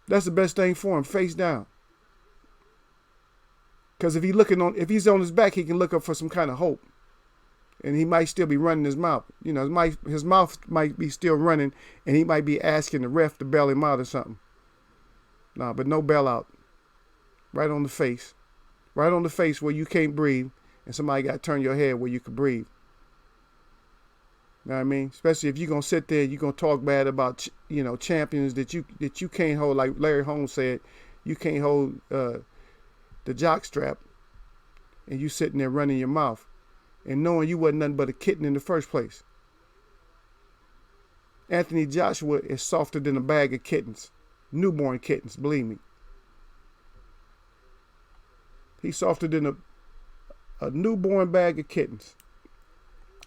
Speaker 1: That's the best thing for him, face down. Because if he's on his back, he can look up for some kind of hope. And he might still be running his mouth. You know, his mouth might be still running, and he might be asking the ref to bail him out or something. No, but no bailout. Right on the face. Right on the face where you can't breathe, and somebody got to turn your head where you can breathe. You know what I mean? Especially if you're going to sit there, you're going to talk bad about, you know, champions that you can't hold. Like Larry Holmes said, you can't hold the jock strap, and you sitting there running your mouth and knowing you wasn't nothing but a kitten in the first place. Anthony Joshua is softer than a bag of kittens. Newborn kittens, believe me. He's softer than a newborn bag of kittens.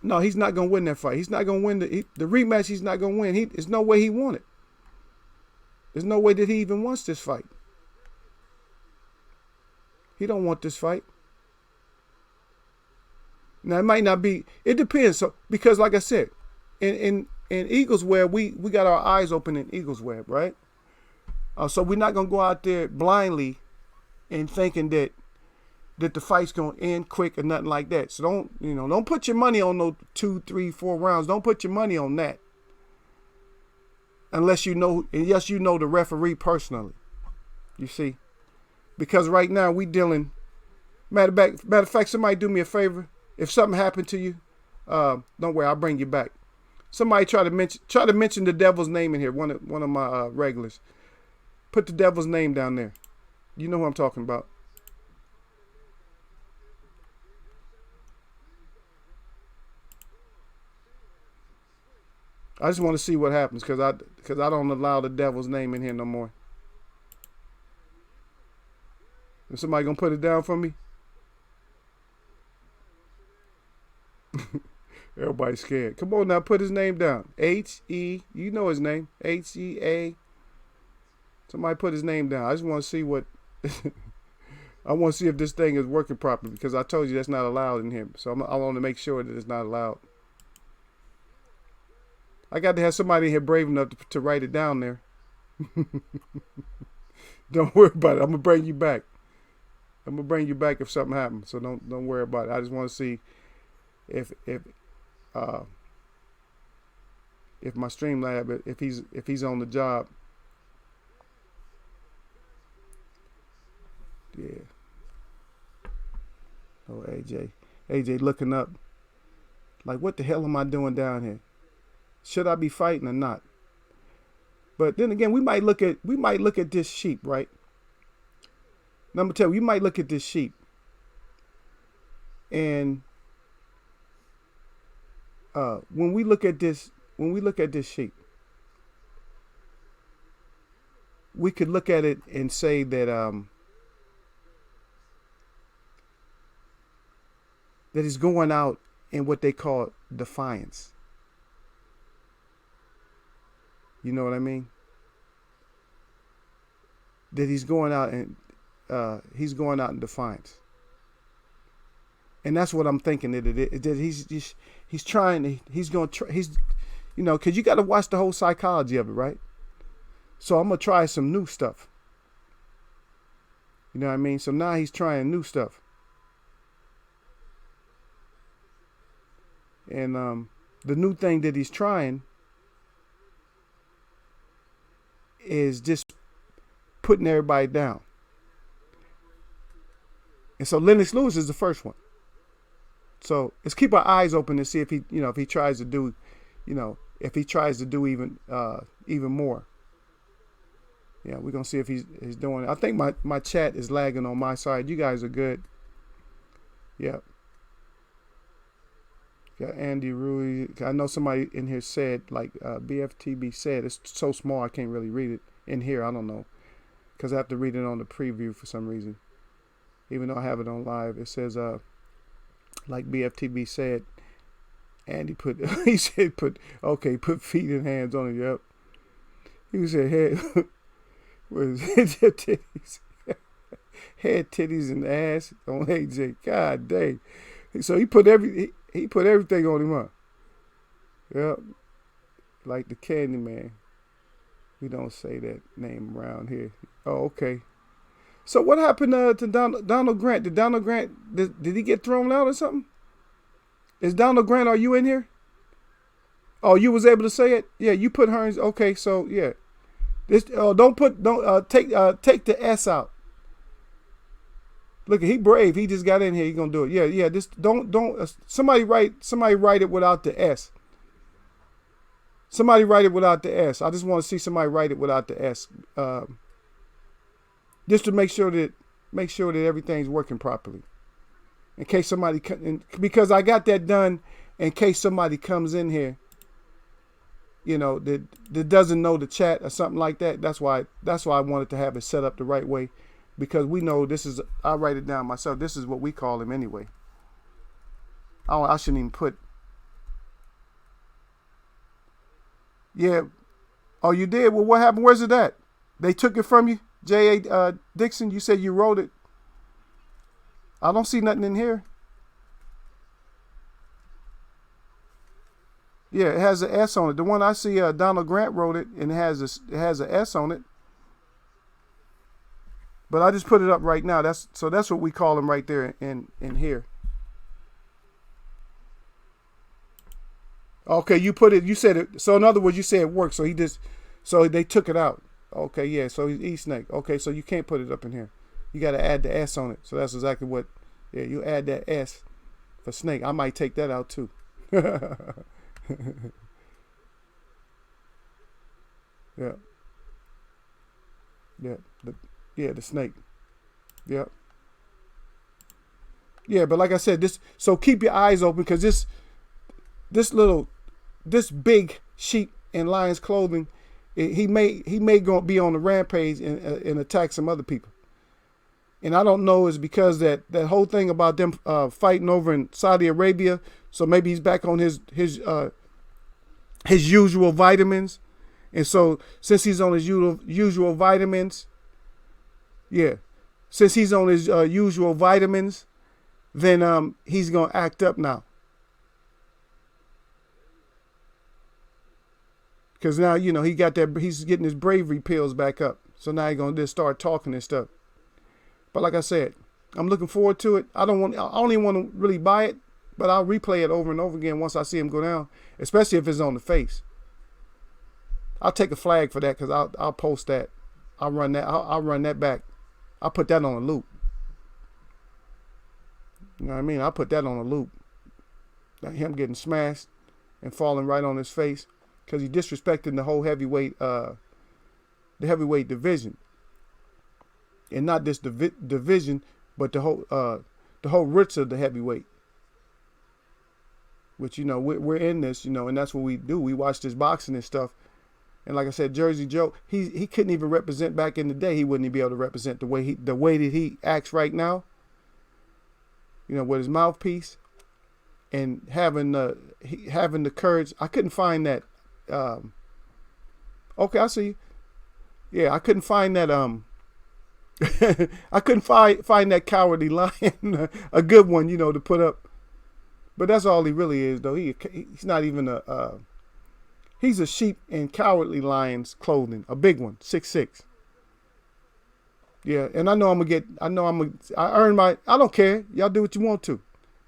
Speaker 1: No, he's not going to win that fight. He's not going to win the rematch. He's not going to win. There's no way he won it. There's no way that he even wants this fight. He don't want this fight. Now, it might not be. It depends. So, because like I said, in Eagles Web, we got our eyes open in Eagles Web, right? So we're not going to go out there blindly and thinking that the fight's going to end quick or nothing like that. So don't put your money on those 2, 3, 4 rounds. Don't put your money on that. Unless you know, and yes, you know the referee personally. You see? Because right now we dealing, matter of fact, somebody do me a favor. If something happened to you, don't worry, I'll bring you back. Somebody try to mention the devil's name in here, one of my regulars. Put the devil's name down there. You know who I'm talking about. I just want to see what happens because I don't allow the devil's name in here no more. Is somebody gonna put it down for me? Everybody's scared. Come on now, put his name down. H-E, you know his name. H-E-A. Somebody put his name down. I just want to see what I want to see if this thing is working properly because I told you that's not allowed in here. So I want to make sure that it's not allowed. I got to have somebody here brave enough to write it down there. Don't worry about it. I'm gonna bring you back. I'm gonna bring you back if something happens. So don't worry about it. I just want to see if my Streamlab, if he's on the job. Yeah. Oh, AJ looking up like, what the hell am I doing down here? Should I be fighting or not? But then again, we might look at this sheep, right? Now I'm gonna tell you, we might look at this sheep, and when we look at this sheep, we could look at it and say that that he's going out in what they call defiance. You know what I mean? That he's going out and he's going out in defiance. And that's what I'm thinking that it is. That he's trying. He's going to. He's, you know, because you got to watch the whole psychology of it, right? So I'm gonna try some new stuff. You know what I mean? So now he's trying new stuff. And the new thing that he's trying is just putting everybody down. And so Lennox Lewis is the first one. So let's keep our eyes open to see if he, you know, if he tries to do, you know, if he tries to do even more. Yeah, we're gonna see if he's doing it. I think my chat is lagging on my side. You guys are good. Yep. Got Andy Rui. I know somebody in here said, like BFTB said, it's so small I can't really read it in here. I don't know, because I have to read it on the preview for some reason. Even though I have it on live, it says, like BFTB said, Andy put, he said put feet and hands on it. Yep. He said head, was titties, head, titties, and ass on AJ. God dang. So he put everything on him, huh? Yep. Like the Candyman. We don't say that name around here. Oh, okay. So what happened to Donald Grant? Did Donald Grant, did he get thrown out or something? Is Donald Grant, are you in here? Oh, you was able to say it? Yeah, you put Hearns. Okay, so yeah. This take the S out. Look, he brave. He just got in here. He gonna do it. Yeah. This don't somebody write it without the S. Somebody write it without the S. I just want to see somebody write it without the S. Just to make sure that everything's working properly. In case somebody, because I got that done in case somebody comes in here, you know, that doesn't know the chat or something like that. That's why I wanted to have it set up the right way, because we know this is, I write it down myself. This is what we call him anyway. I shouldn't even put. Yeah. Oh, you did? Well, what happened? Where's it at? They took it from you? J.A. Dixon, you said you wrote it. I don't see nothing in here. Yeah, it has an S on it. The one I see, Donald Grant wrote it, and it has an S on it. But I just put it up right now. That's what we call him right there in here. Okay, you put it. You said it. So in other words, you said it worked. So they took it out. Okay, yeah. So he's E-Snake. Okay, so you can't put it up in here. You got to add the S on it. So that's exactly what. Yeah, you add that S for Snake. I might take that out too. Yeah. The Snake. Yep. Yeah, but like I said, so keep your eyes open, because this big sheep in lion's clothing, he may go be on the rampage and attack some other people. And I don't know, is because that whole thing about them fighting over in Saudi Arabia. So maybe he's back on his usual vitamins. And so since he's on his usual vitamins, then he's going to act up now. Because now, you know, he's getting his bravery pills back up. So now he's going to just start talking and stuff. But like I said, I'm looking forward to it. I don't even want to really buy it, but I'll replay it over and over again once I see him go down, especially if it's on the face. I'll take a flag for that, because I'll post that. I'll run that back. I'll put that on a loop. You know what I mean? I'll put that on a loop. Like him getting smashed and falling right on his face, because he disrespected the whole heavyweight division. And not just the division, but the whole roots of the heavyweight. Which, you know, we're in this, you know, and that's what we do. We watch this boxing and stuff. And like I said, Jersey Joe, he couldn't even represent back in the day. He wouldn't be able to represent the way that he acts right now. You know, with his mouthpiece. and having the courage. I couldn't find that. Okay, I see. Yeah, I couldn't find that. I couldn't find that cowardly lion, a good one, to put up. But that's all he really is, though. He's not even he's a sheep in cowardly lion's clothing, a big one, 6'6". Yeah, and I earn I don't care. Y'all do what you want to.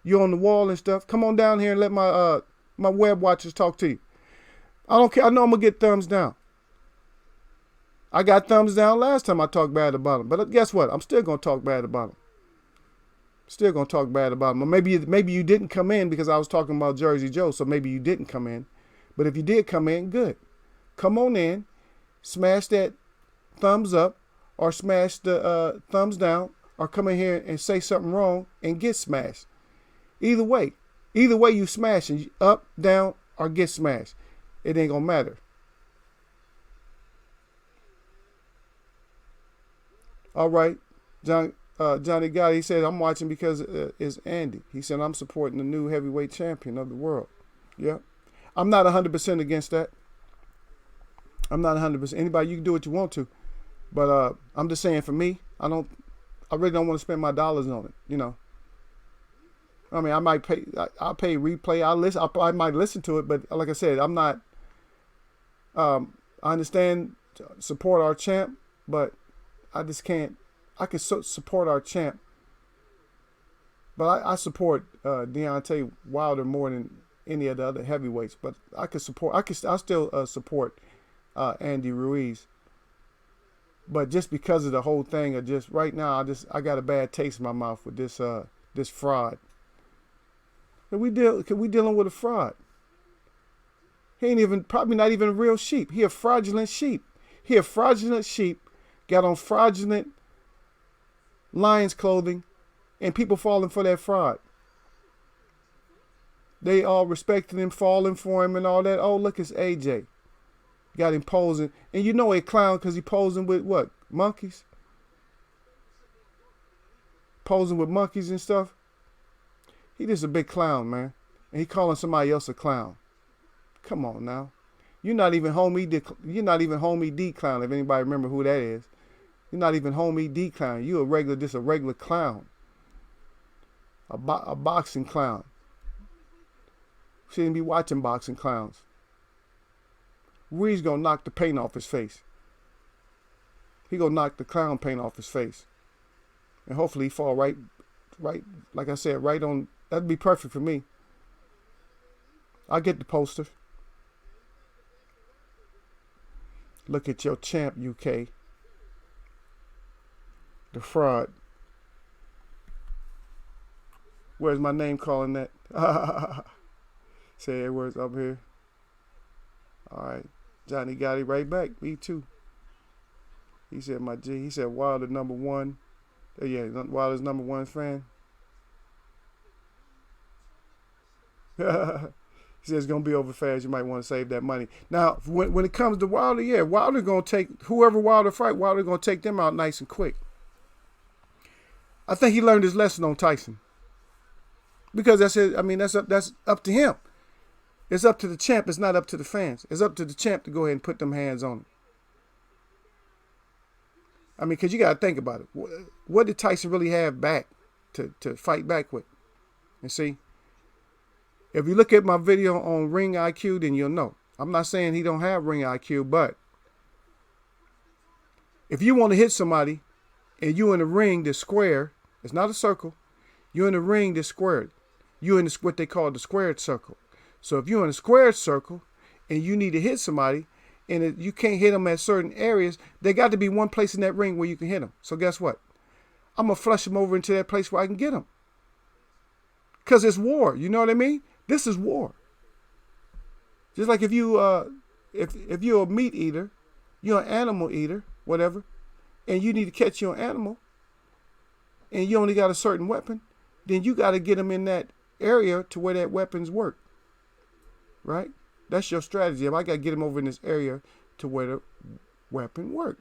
Speaker 1: You on the wall and stuff. Come on down here and let my web watchers talk to you. I don't care. I know I'm gonna get thumbs down. I got thumbs down last time I talked bad about him. But guess what? I'm still gonna talk bad about him. Still gonna talk bad about him. Or maybe you didn't come in because I was talking about Jersey Joe, so maybe you didn't come in. But if you did come in, good. Come on in, smash that thumbs up, or smash the thumbs down, or come in here and say something wrong and get smashed. Either way you smashing, up, down, or get smashed. It ain't gonna matter. All right, Johnny Gotti, he said, I'm watching because it's Andy. He said, I'm supporting the new heavyweight champion of the world. Yeah. I'm not 100% against that. I'm not 100%. Anybody, you can do what you want to. But I'm just saying, for me, I really don't want to spend my dollars on it, I mean, I might pay, I'll pay replay. I might listen to it, but like I said, I'm not, I understand support our champ, but I just can't. I can support our champ, but I support Deontay Wilder more than any of the other heavyweights. But I still support Andy Ruiz. But just because of the whole thing, of just right now, I got a bad taste in my mouth with this fraud. We dealing with a fraud. He ain't probably not even a real sheep. He a fraudulent sheep. Got on fraudulent lion's clothing, and people falling for that fraud. They all respecting him, falling for him, and all that. Oh, look, it's AJ. Got him posing, and you know a clown because he posing with what? Monkeys. Posing with monkeys and stuff. He just a big clown, man, and he calling somebody else a clown. Come on now. You're not even Homie D Clown, if anybody remember who that is. You're not even Homie D Clown. You a regular clown. A boxing clown. Shouldn't be watching boxing clowns. Ruiz gonna knock the paint off his face. He gonna knock the clown paint off his face. And hopefully he fall right, like I said, right on. That'd be perfect for me. I'll get the poster. Look at your champ, UK. The fraud. Where's my name calling that? Say Edwards up here. All right. Johnny got it right back. Me too. He said, my G. He said, Wilder number one. Yeah, Wilder's number one fan. He says it's going to be over fast. You might want to save that money. Now, when it comes to Wilder, yeah, Wilder going to take, whoever Wilder fight, Wilder going to take them out nice and quick. I think he learned his lesson on Tyson. Because that's it. I mean, that's up to him. It's up to the champ. It's not up to the fans. It's up to the champ to go ahead and put them hands on him. I mean, because you got to think about it. What did Tyson really have back to fight back with? And see, if you look at my video on Ring IQ, then you'll know. I'm not saying he don't have Ring IQ, but if you want to hit somebody and you in the ring that's square, it's not a circle. You're in the ring that's squared. You're in what they call the squared circle. So if you're in a squared circle and you need to hit somebody and you can't hit them at certain areas, there got to be one place in that ring where you can hit them. So guess what? I'm going to flush them over into that place where I can get them. Because it's war. You know what I mean? This is war. Just like if you're a meat eater, you're an animal eater, whatever, and you need to catch your animal, and you only got a certain weapon, then you got to get them in that area to where that weapons work. Right? That's your strategy. If I got to get him over in this area to where the weapon work.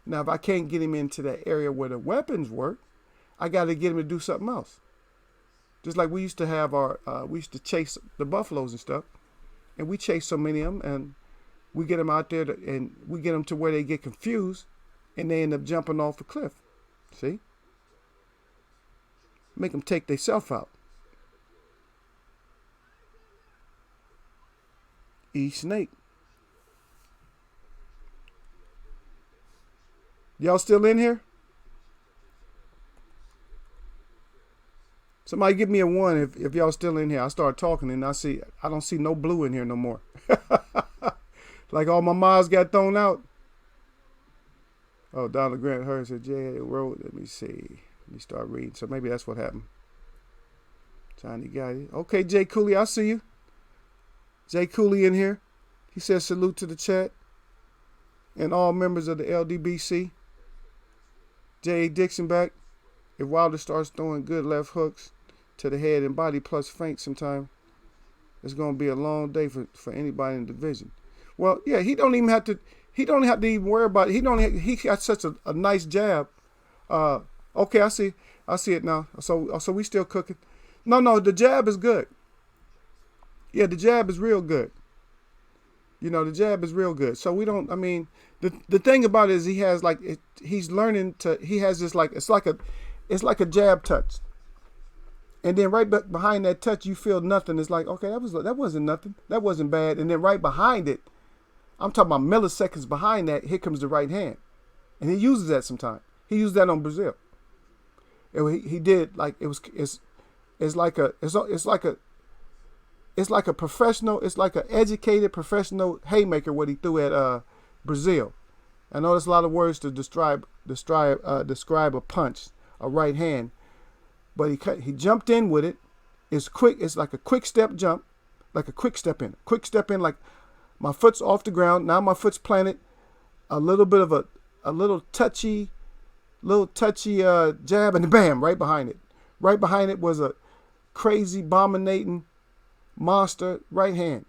Speaker 1: Now, if I can't get him into that area where the weapons work, I got to get him to do something else. Just like we used to have we used to chase the buffaloes and stuff, and we chase so many of them, and we get them out there, and we get them to where they get confused, and they end up jumping off a cliff. See? Make them take themselves out. Snake. Y'all still in here? Somebody give me a 1 if y'all still in here. I start talking and I don't see no blue in here no more. Like all my miles got thrown out. Oh, Donald Grant Hurd said, J.A. wrote, let me see. Let me start reading. So maybe that's what happened. Johnny got it. Okay, Jay Cooley, I see you. Jay Cooley in here. He says salute to the chat and all members of the LDBC. J.A. Dixon back. If Wilder starts throwing good left hooks to the head and body plus feint sometime, it's going to be a long day for anybody in the division. Well, yeah, he don't have to even worry about it. He got such a nice jab. Okay, I see it now. So we still cooking. No, the jab is good. Yeah, the jab is real good. The jab is real good. So we don't, the thing about it is he has he's learning he has this it's like a jab touch. And then right behind that touch, you feel nothing. It's like, okay, that wasn't nothing. That wasn't bad. And then right behind it, I'm talking about milliseconds behind that, here comes the right hand. And he uses that sometimes. He used that on Brazil. He did it's like a professional, it's like an educated professional haymaker what he threw at Brazil. I know there's a lot of words to describe a punch, a right hand, but he jumped in with it. It's quick. It's like a quick step jump, like a quick step in. Quick step in, like my foot's off the ground. Now my foot's planted. A little bit of a little touchy jab, and bam, right behind it. Right behind it was a crazy, abominating monster right hand.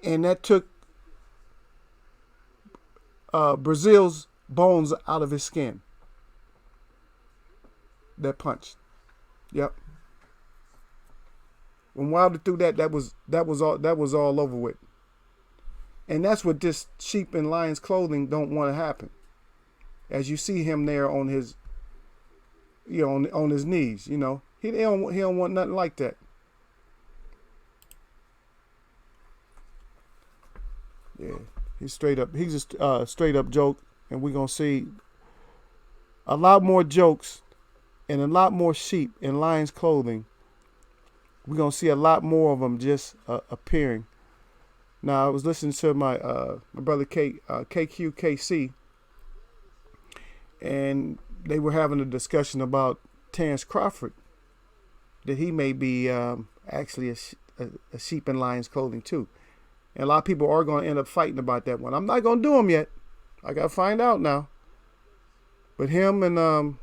Speaker 1: And that took Brazil's bones out of his skin. That punch. Yep. When Wilder threw that was all over with. And that's what this sheep in lion's clothing don't want to happen. As you see him there on his on his knees, he don't want nothing like that. Yeah, he's a straight up joke, and we're gonna see a lot more jokes and a lot more sheep in lion's clothing. We're gonna see a lot more of them just appearing. Now, I was listening to my brother KQKC, and they were having a discussion about Terrence Crawford, that he may be actually a sheep in lion's clothing too. And a lot of people are going to end up fighting about that one. I'm not going to do them yet. I got to find out now. But him and a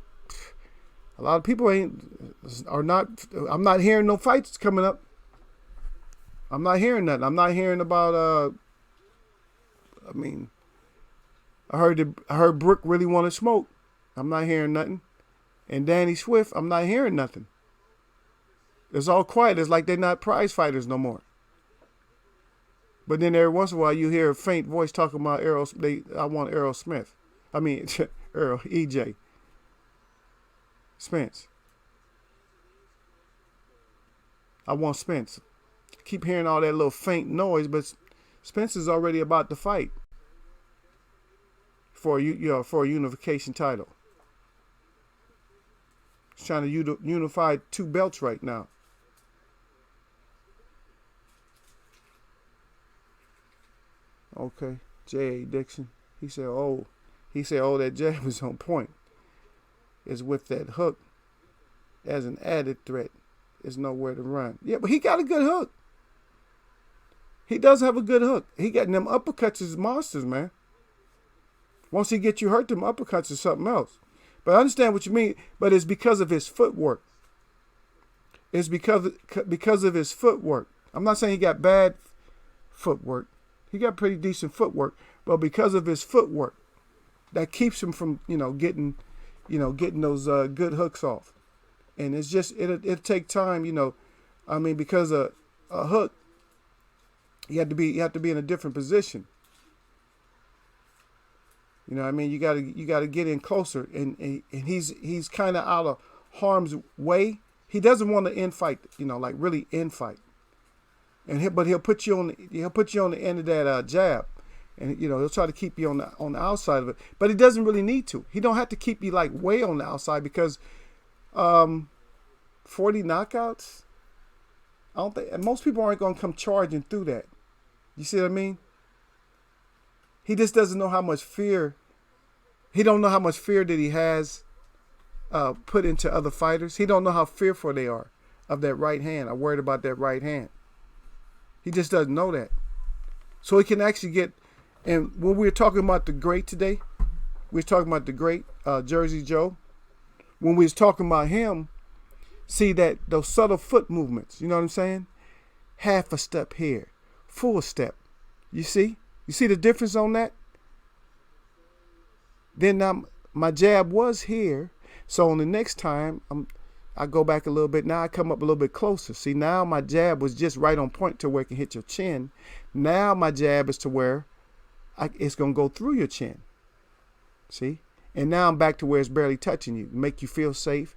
Speaker 1: lot of people are not. I'm not hearing no fights coming up. I'm not hearing nothing. I'm not hearing about. I heard Brooke really want to smoke. I'm not hearing nothing. And Danny Swift, I'm not hearing nothing. It's all quiet. It's like they're not prize fighters no more. But then every once in a while you hear a faint voice talking about I want Errol Smith. Errol, EJ. Spence. I want Spence. Keep hearing all that little faint noise, but Spence is already about to fight for a unification title. He's trying to unify 2 belts right now. Okay, J.A. Dixon. He said, that jab is on point. It's with that hook as an added threat. There's nowhere to run. Yeah, but he got a good hook. He does have a good hook. He got them uppercuts is monsters, man. Once he gets you hurt, them uppercuts is something else. But I understand what you mean. But it's because of his footwork. It's because of his footwork. I'm not saying he got bad footwork. He got pretty decent footwork. But because of his footwork, that keeps him from, getting those good hooks off. and it's just it'll take time, you know. I mean, because a hook, you have to be in a different position. You know what I mean? You gotta get in closer, and he's kind of out of harm's way. He doesn't want to infight, you know, like really infight. But he'll put you on the end of that jab, and you know he'll try to keep you on the outside of it. But he doesn't really need to. He don't have to keep you like way on the outside because 40 knockouts. I don't think most people aren't gonna come charging through that. You see what I mean? He just doesn't know how much fear. He don't know how much fear that he has put into other fighters. He don't know how fearful they are of that right hand. I'm worried about that right hand. He just doesn't know that. So he can actually get. And when we were talking about the great today, we were talking about the great Jersey Joe. When we was talking about him, see that those subtle foot movements. You know what I'm saying? Half a step here, full step. You see? You see the difference on that? Then my jab was here. So on the next time, I go back a little bit. Now I come up a little bit closer. See, now my jab was just right on point to where it can hit your chin. Now my jab is to where it's going to go through your chin. See? And now I'm back to where it's barely touching you. Make you feel safe.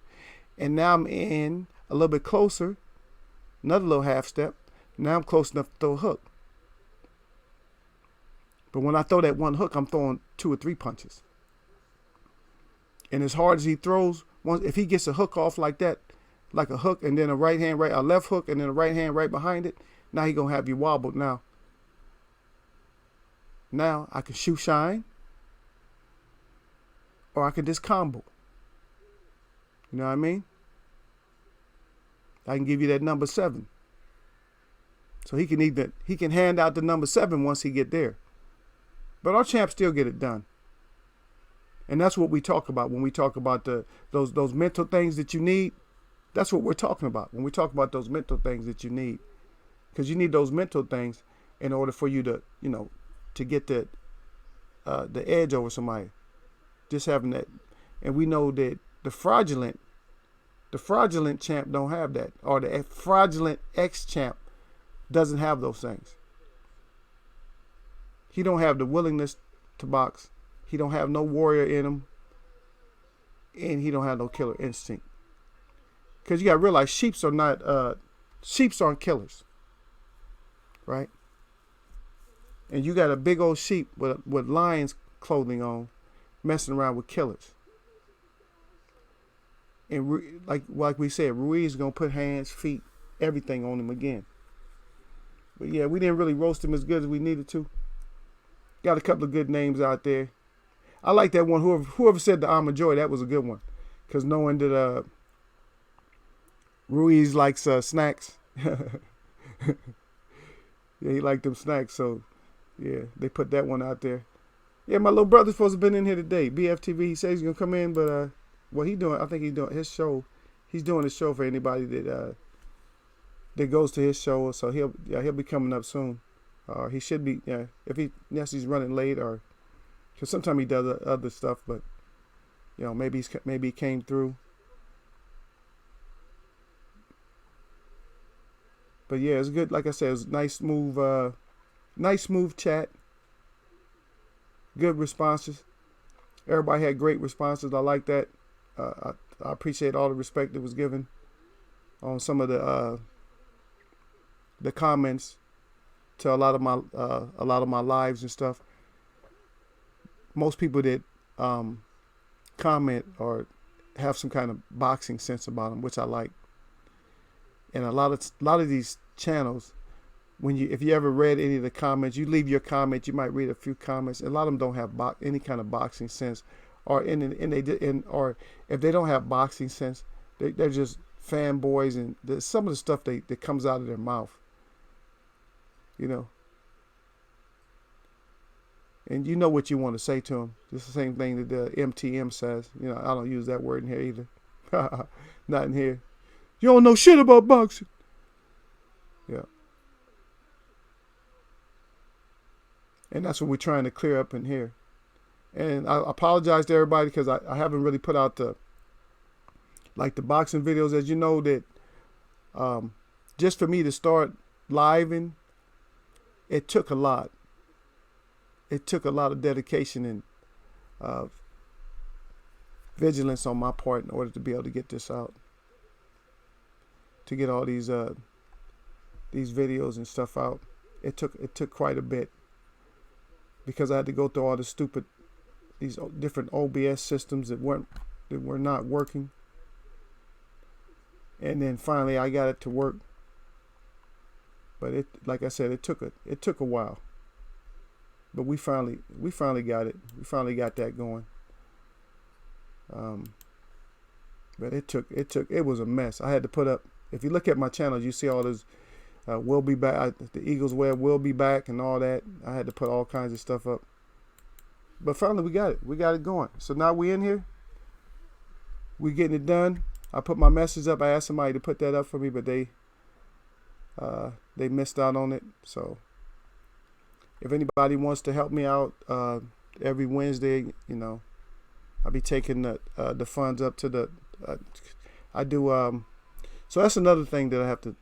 Speaker 1: And now I'm in a little bit closer. Another little half step. Now I'm close enough to throw a hook. But when I throw that one hook, I'm throwing 2 or 3 punches. And as hard as he throws, if he gets a hook off like that, like a hook and then a left hook and then a right hand right behind it, now he gonna have you wobbled now. Now I can shoe shine, or I can just combo. You know what I mean? I can give you that number 7. So he can hand out the number 7 once he get there. But our champs still get it done. And that's what we talk about when we talk about those mental things that you need. That's what we're talking about when we talk about those mental things that you need. Because you need those mental things in order for you to, you know, to get the edge over somebody. Just having that. And we know that the fraudulent champ don't have that. Or the fraudulent ex-champ doesn't have those things. He don't have the willingness to box. He don't have no warrior in him. And he don't have no killer instinct. Because you got to realize sheeps aren't killers. Right? And you got a big old sheep with lion's clothing on messing around with killers. And like we said, Ruiz is going to put hands, feet, everything on him again. But yeah, we didn't really roast him as good as we needed to. Got a couple of good names out there. I like that one. Whoever said the Almond Joy, that was a good one. Because knowing that Ruiz likes snacks. Yeah, he liked them snacks. So, yeah, they put that one out there. Yeah, my little brother's supposed to have been in here today. BFTV, he says he's going to come in. But what he doing, I think he's doing his show. He's doing a show for anybody that goes to his show. So he'll be coming up soon. He should be, yeah. Yes, he's running late, or because sometimes he does other stuff, but you know, maybe he came through. But yeah, it's good. Like I said, it was nice, smooth chat. Good responses. Everybody had great responses. I like that. I appreciate all the respect that was given on some of the comments to a lot of my lives and stuff. Most people that comment or have some kind of boxing sense about them, which I like. And a lot of these channels, if you ever read any of the comments, you leave your comment, you might read a few comments. A lot of them don't have any kind of boxing sense, or or if they don't have boxing sense, they're just fanboys, and some of the stuff that comes out of their mouth. You know, and you know what you want to say to them. It's the same thing that the MTM says. You know, I don't use that word in here either. Not in here. You don't know shit about boxing. Yeah. And that's what we're trying to clear up in here. And I apologize to everybody because I haven't really put out like the boxing videos, as you know, that just for me to start living, it took a lot. It took a lot of dedication and vigilance on my part in order to be able to get this out, to get all these videos and stuff out. It took quite a bit, because I had to go through all these different OBS systems that were not working, and then finally I got it to work. But like I said, it took a while. But we finally got it. We finally got that going. But it was a mess. I had to put up. If you look at my channel, you see all this. We'll be back. The Eagles Web will be back and all that. I had to put all kinds of stuff up. But finally, we got it. We got it going. So now we in here. We getting it done. I put my message up. I asked somebody to put that up for me, but they missed out on it. So if anybody wants to help me out, every Wednesday, I'll be taking the funds up to the. I do. So that's another thing that I have to.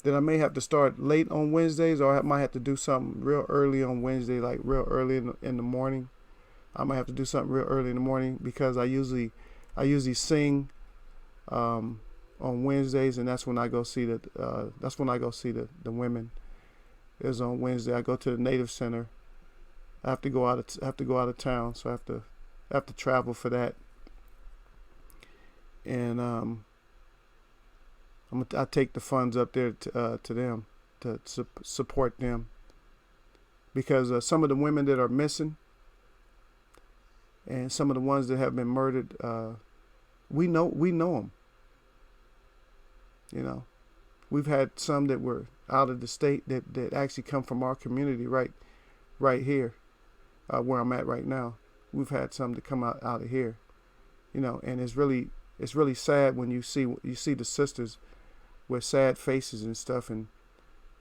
Speaker 1: That I may have to start late on Wednesdays, or I might have to do something real early on Wednesday, like real early in the morning. I might have to do something real early in the morning, because I usually sing on Wednesdays, and that's when I go see the women. Is on Wednesday. I go to the Native Center. I have to go out of town, so I have to travel for that. And I take the funds up there to them to support them, because some of the women that are missing and some of the ones that have been murdered, we know them. We've had some that were out of the state that actually come from our community right here, where I'm at right now. We've had some that come out of here, and it's really sad when you see the sisters with sad faces and stuff, and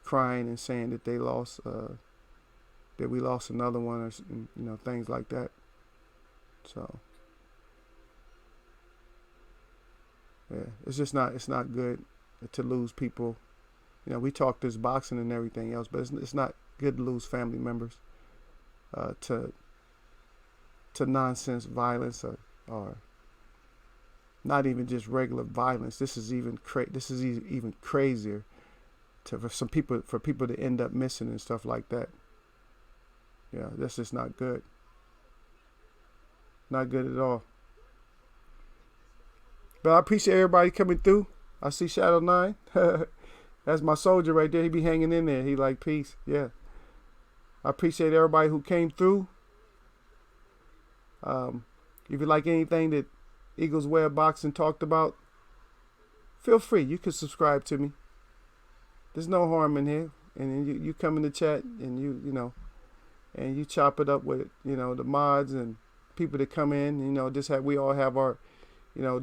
Speaker 1: crying and saying that they lost, that we lost another one, or things like that. So yeah, it's not good to lose people. We talk this boxing and everything else, but it's not good to lose family members to nonsense violence, or not even just regular violence. This is even crazier for people to end up missing and stuff like that. Yeah, that's just not good. Not good at all. But I appreciate everybody coming through. I see Shadow 9. That's my soldier right there. He be hanging in there. He like peace. Yeah. I appreciate everybody who came through. If you like anything that Eagles Web Boxing talked about, feel free. You can subscribe to me. There's no harm in here. And you come in the chat, and and you chop it up with the mods and people that come in. We all have our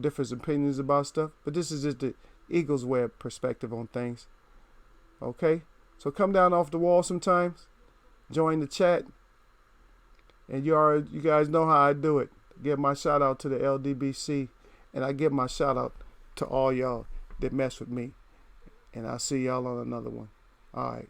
Speaker 1: different opinions about stuff, but this is just the Eagles Web perspective on things. Okay, so come down off the wall sometimes, join the chat, and you guys know how I do it. Give my shout out to the LDBC, and I give my shout out to all y'all that mess with me, and I'll see y'all on another one. All right.